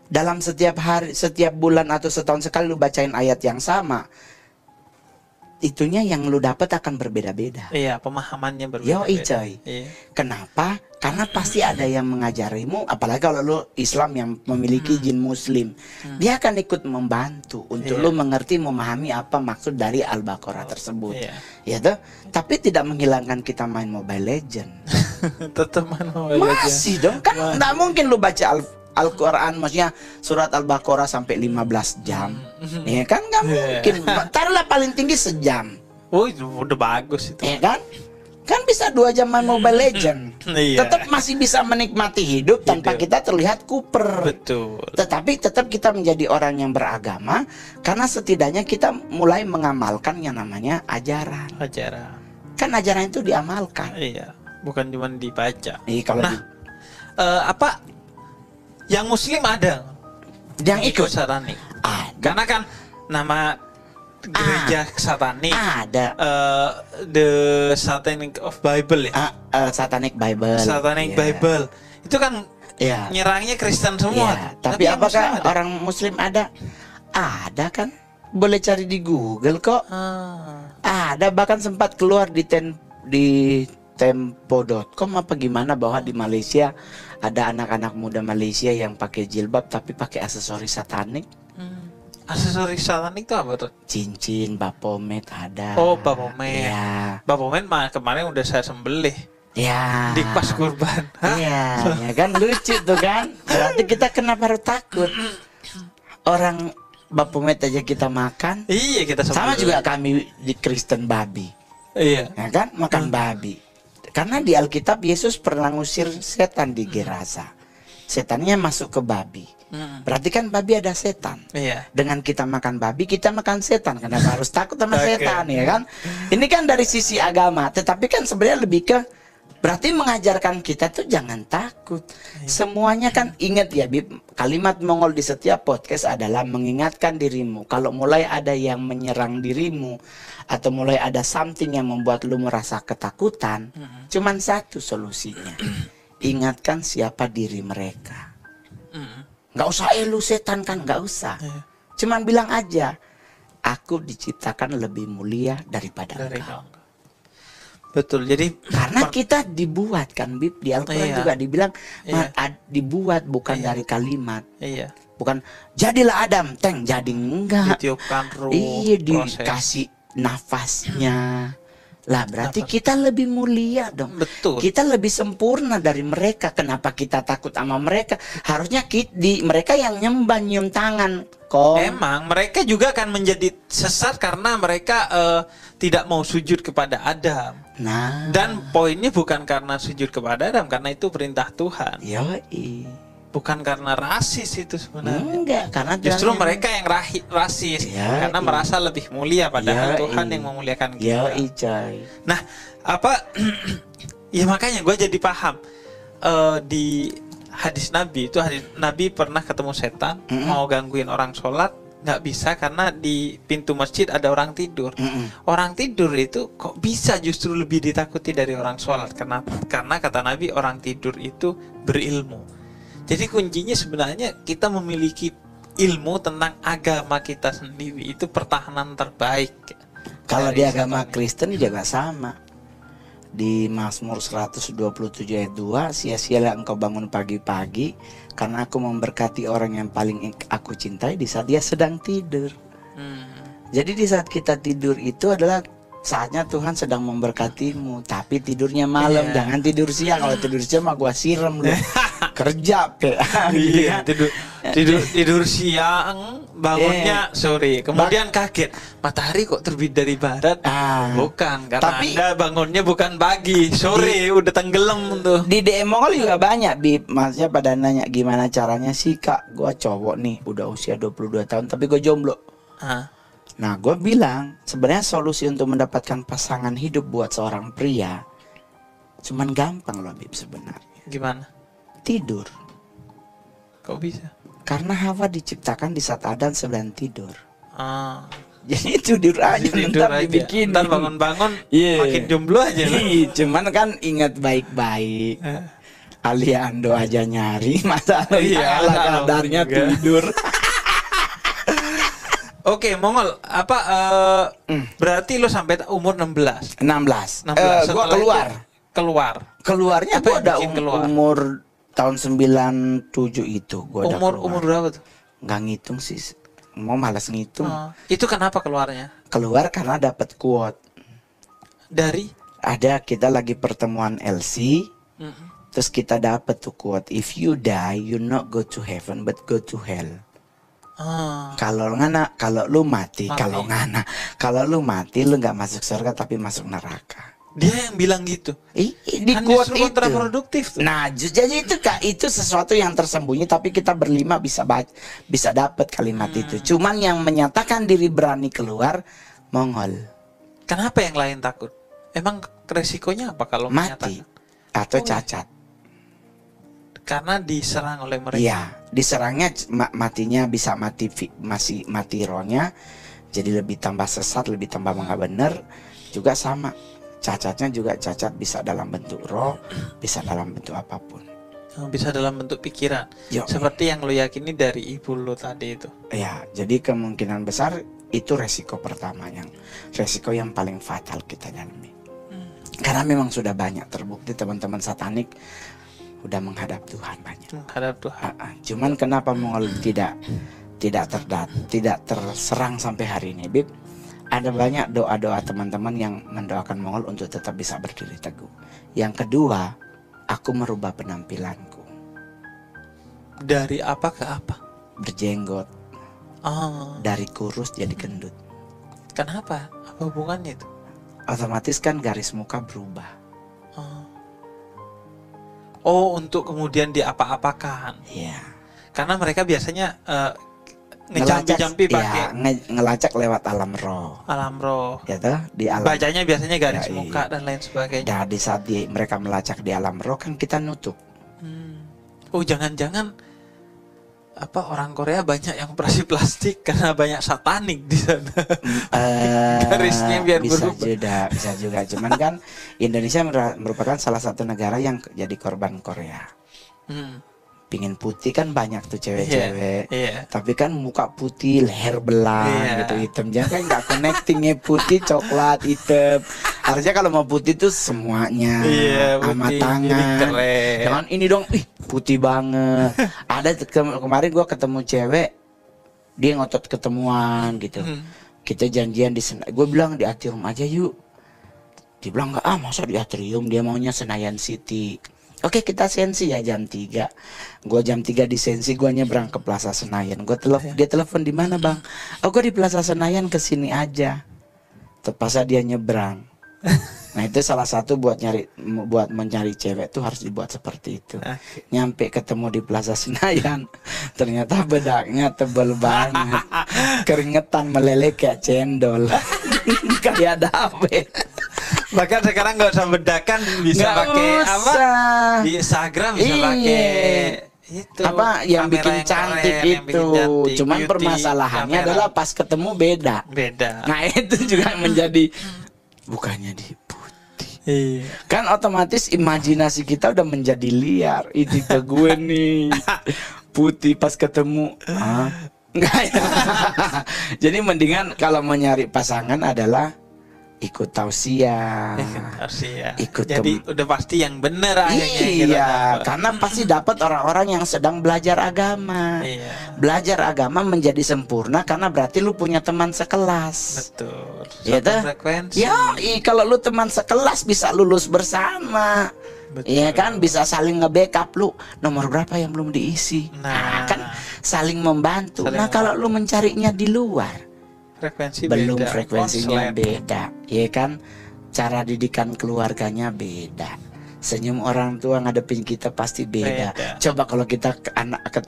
B: Dalam setiap hari, setiap bulan atau setahun sekali lu bacain ayat yang sama. Itunya yang lu dapat akan berbeda-beda.
A: Iya, pemahamannya berbeda.
B: Yoi coy.
A: Iya.
B: Kenapa? Karena pasti ada yang mengajarimu. Apalagi kalau lu Islam yang memiliki jin Muslim, dia akan ikut membantu untuk lu mengerti, memahami apa maksud dari Al-Baqarah tersebut. Ya tuh. Tapi tidak menghilangkan kita main Mobile Legend.
A: Tetap main Mobile Legend.
B: Masih dong. Kan nggak mungkin lu baca Al-Quran, maksudnya surat Al-Baqarah sampai 15 jam. Ya kan nggak mungkin. Taruhlah paling tinggi sejam.
A: Oh, itu udah bagus itu.
B: Ya kan? Kan bisa 2 jam main Mobile Legend. Tetap masih bisa menikmati hidup tanpa kita terlihat kuper.
A: Betul.
B: Tetapi tetap kita menjadi orang yang beragama, karena setidaknya kita mulai mengamalkan yang namanya ajaran. Kan ajaran itu diamalkan.
A: Iya, bukan cuma dibaca.
B: Kalau
A: apa yang Muslim ada
B: yang ikut
A: satanik? Karena kan nama gereja satanik
B: ada
A: The Satanic of Bible ya.
B: Satanic Bible.
A: Bible itu kan nyerangnya Kristen semua.
B: Tapi apakah orang Muslim ada? Ada kan? Boleh cari di Google kok. Ada, bahkan sempat keluar di tempo.com apa gimana, bahwa di Malaysia ada anak-anak muda Malaysia yang pakai jilbab tapi pakai aksesoris satanik.
A: Aksesoris satanik itu apa tuh?
B: Cincin, Baphomet ada.
A: Oh, Baphomet.
B: Iya.
A: Baphomet mah kemarin udah saya sembelih.
B: Iya.
A: Di pas kurban.
B: Iya, ya kan lucu tuh kan. Berarti kita kenapa harus takut? Orang Baphomet aja kita makan.
A: Iya, kita sembelih.
B: Sama juga kami di Kristen babi.
A: Iya.
B: ya kan, makan babi. Karena di Alkitab Yesus pernah ngusir setan di Gerasa. Setannya masuk ke babi. Berarti kan babi ada setan.
A: Iya.
B: Dengan kita makan babi, kita makan setan. Kenapa harus takut sama setan, ya kan? Ini kan dari sisi agama, tetapi kan sebenarnya lebih ke berarti mengajarkan kita tuh jangan takut. Semuanya kan, ingat ya Bib, kalimat Mongol di setiap podcast adalah mengingatkan dirimu. Kalau mulai ada yang menyerang dirimu, atau mulai ada something yang membuat lu merasa ketakutan, cuman satu solusinya. Ingatkan siapa diri mereka. Nggak usah lu setan kan, nggak usah. Cuman bilang aja, aku diciptakan lebih mulia daripada engkau.
A: Betul. Jadi
B: karena kita dibuat kan Bib, di Al-Quran juga dibilang dibuat bukan dari kalimat. Bukan jadilah Adam, jadi enggak.
A: Ditiupkan ruh.
B: Iya, dikasih nafasnya. Lah berarti kita lebih mulia dong.
A: Betul.
B: Kita lebih sempurna dari mereka. Kenapa kita takut sama mereka? Harusnya mereka yang nyembah, nyium tangan.
A: Memang mereka juga akan menjadi sesat karena mereka tidak mau sujud kepada Adam.
B: Nah.
A: Dan poinnya bukan karena sujud kepada Adam, karena itu perintah Tuhan.
B: Yoi.
A: Bukan karena rasis itu sebenarnya.
B: Enggak, karena
A: justru mereka yang rasis karena merasa lebih mulia, padahal Tuhan yang memuliakan kita. Nah, ya makanya gue jadi paham di hadis Nabi itu, Nabi pernah ketemu setan mau gangguin orang sholat, nggak bisa karena di pintu masjid ada orang tidur. Orang tidur itu kok bisa justru lebih ditakuti dari orang sholat. Kenapa? Karena kata Nabi orang tidur itu berilmu. Jadi kuncinya sebenarnya kita memiliki ilmu tentang agama kita sendiri, itu pertahanan terbaik.
B: Kalau di agama Kristen juga sama. Di Mazmur 127 ayat 2, sia-sialah engkau bangun pagi-pagi, karena aku memberkati orang yang paling aku cintai di saat dia sedang tidur. Jadi di saat kita tidur itu adalah saatnya Tuhan sedang memberkatimu. Tapi tidurnya malam, jangan tidur siang. Kalau tidur siang mah gua siram lu. Kerja tidur siang, bangunnya sore, kemudian kaget matahari kok terbit dari barat. Bukan, karena Anda bangunnya bukan pagi, sore udah tenggelam tuh. Di DM Mongol juga banyak Bib, maksudnya pada nanya gimana caranya sih Kak, gua cowok nih udah usia 22 tahun tapi gue jomblo. Nah gue bilang sebenarnya solusi untuk mendapatkan pasangan hidup buat seorang pria cuman gampang loh Bib sebenarnya. Gimana? Tidur. Kok bisa? Karena Hawa diciptakan di saat Adam sedang tidur. Jadi tidur aja, ntar dibikin, ntar bangun-bangun makin jomblo aja. Cuman kan ingat baik-baik. Aliando aja nyari, masa kadarnya tidur. Oke, Mongol, berarti lo sampai umur 16. Gua keluarnya gua ada umur tahun 97 itu gua ada keluar. Umur berapa tuh? Nggak ngitung sih. Mau malas ngitung. Itu kenapa keluarnya? Keluar karena dapat quote. Dari? Ada, kita lagi pertemuan LC. Terus kita dapat tuh quote, if you die, you not go to heaven but go to hell. Kalau lu mati, kalau lu mati lu nggak masuk surga tapi masuk neraka. Dia yang bilang gitu. Di quote itu kontraproduktif tuh. Nah, jadi itu sesuatu yang tersembunyi tapi kita berlima bisa dapat kalimat itu. Cuman yang menyatakan diri berani keluar Mongol. Kenapa yang lain takut? Emang resikonya apa kalau mati atau cacat? Karena diserang oleh mereka. Iya, diserangnya matinya bisa masih mati rohnya. Jadi lebih tambah sesat, lebih tambah nggak bener. Juga sama. Cacatnya juga cacat bisa dalam bentuk roh, bisa dalam bentuk apapun. Bisa dalam bentuk pikiran. Seperti yang lo yakini dari ibu lo tadi itu. Ya, jadi kemungkinan besar itu resiko pertama, resiko yang paling fatal kita alami. Karena memang sudah banyak terbukti teman-teman satanik udah menghadap Tuhan banyak. Menghadap Tuhan. Cuman kenapa Mongol tidak terserang sampai hari ini, Bib? Ada banyak doa-doa teman-teman yang mendoakan Mongol untuk tetap bisa berdiri teguh. Yang kedua, aku merubah penampilanku. Dari apa ke apa? Berjenggot. Dari kurus jadi gendut. Kenapa? Apa hubungannya itu? otomatis kan garis muka berubah.
A: Oh, untuk kemudian diapa-apakan.
B: Iya.
A: Karena mereka biasanya ngejampi-jampi pakai
B: ngelacak lewat alam roh.
A: alam roh.
B: Ya toh, di alam.
A: Bacanya biasanya garis
B: Ya,
A: muka dan lain sebagainya.
B: Nah, di saat mereka melacak di alam roh kan kita nutup.
A: Oh, jangan-jangan apa orang Korea banyak yang operasi plastik karena banyak satanik di sana. Garisnya biar
B: bisa
A: berubah.
B: bisa juga. Cuman kan Indonesia merupakan salah satu negara yang jadi korban Korea. Pingin putih kan banyak tuh cewek-cewek, tapi kan muka putih, leher belang gitu, hitam. Jangan kan nggak connectingnya putih, coklat, hitam. Harusnya kalau mau putih tuh semuanya, sama tangan. Jangan ini dong, putih banget. Ada kemarin gua ketemu cewek, dia ngotot ketemuan gitu. Kita janjian di gue bilang di atrium aja yuk. Dia bilang nggak, masa di atrium, dia maunya Senayan City. Oke, kita sensi ya jam 3. Gua jam 3 di sensi, gua nyebrang ke Plaza Senayan. Dia telepon di mana, Bang? Oh, gua di Plaza Senayan, kesini aja. Terpaksa dia nyebrang. Nah, itu salah satu buat mencari cewek tuh harus dibuat seperti itu. Nyampe ketemu di Plaza Senayan, ternyata bedaknya tebel banget. Keringetan meleleh kayak cendol. Kayak dape.
A: Bahkan sekarang nggak usah bedakan, bisa pakai apa? Di Instagram bisa pakai itu
B: apa yang bikin cantik itu. Cuman
A: beauty,
B: permasalahannya adalah pas ketemu beda. Nah, itu juga menjadi bukannya di putih. Kan otomatis imajinasi kita udah menjadi liar. Itu ke gue nih putih pas ketemu. Enggak ya. Jadi mendingan kalau mau nyari pasangan adalah ikut tausiah.
A: Jadi udah pasti yang benar akhirnya.
B: Iya, karena pasti dapat orang-orang yang sedang belajar agama. Belajar agama menjadi sempurna karena berarti lu punya teman sekelas.
A: Betul.
B: Ya,
A: frekuensi.
B: Kalau lu teman sekelas bisa lulus bersama. Iya kan, bisa saling nge-backup. Lu nomor berapa yang belum diisi. Nah, kan saling membantu. Kalau lu mencarinya di luar, frekuensinya beda, ya kan, cara didikan keluarganya beda, senyum orang tua ngadepin kita pasti beda. Coba kalau kita ke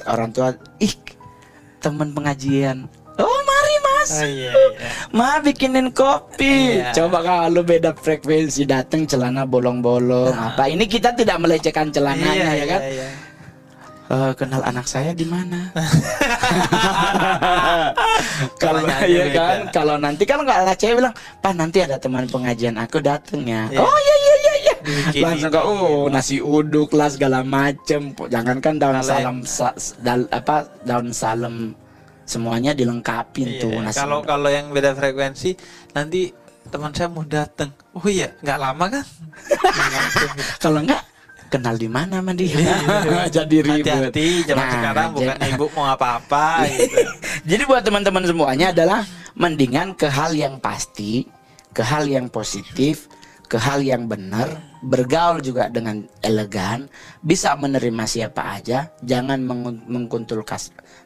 B: orang tua, teman pengajian, mari mas, ma bikinin kopi. Coba kalau beda frekuensi, datang celana bolong-bolong, apa ini kita tidak melecehkan celananya, ya kan. Kenal anak saya di mana? Kalau ya kan, kalau nanti kan nggak ada cewek bilang, Pak nanti ada teman pengajian aku dateng ya. Oh iya. Langsung nasi uduk lah segala macem. Jangankan daun salam, semuanya dilengkapin tuh.
A: Kalau yang beda frekuensi nanti teman saya mau dateng. Oh iya, nggak lama kan?
B: Kalau nggak, kenal di mana sama dia. Jadi ribet.
A: Hati-hati zaman sekarang bukan ibu mau apa-apa gitu.
B: Jadi buat teman-teman semuanya adalah mendingan ke hal yang pasti, ke hal yang positif, ke hal yang benar, bergaul juga dengan elegan, bisa menerima siapa aja, jangan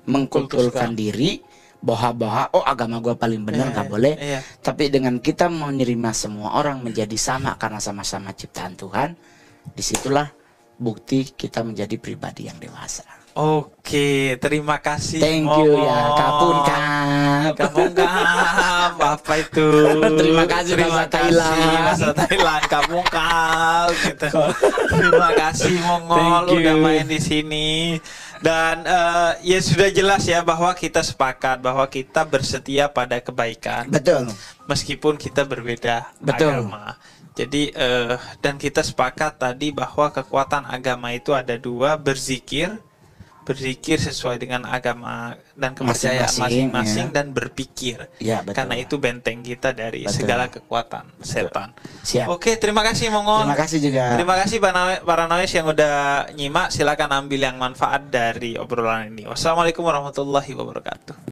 B: mengkulturkan diri, bahwa agama gue paling benar, nggak boleh. Tapi dengan kita menerima semua orang menjadi sama karena sama-sama ciptaan Tuhan, disitulah bukti kita menjadi pribadi yang dewasa.
A: Oke, terima kasih.
B: Thank you ya, Kapun Kap.
A: Apa itu?
B: Terima kasih Bahasa
A: Thailand, Kapun Kap. Gitu. Terima kasih Mongol udah main di sini. Dan ya sudah jelas ya bahwa kita sepakat bahwa kita bersetia pada kebaikan.
B: Betul.
A: Meskipun kita berbeda agama. Jadi dan kita sepakat tadi bahwa kekuatan agama itu ada dua, berzikir sesuai dengan agama dan kepercayaan masing-masing, dan berpikir. Karena itu benteng kita dari segala kekuatan setan. Oke, terima kasih Mongol.
B: Terima kasih juga.
A: Terima kasih para noise yang udah nyimak. Silakan ambil yang manfaat dari obrolan ini. Wassalamualaikum warahmatullahi wabarakatuh.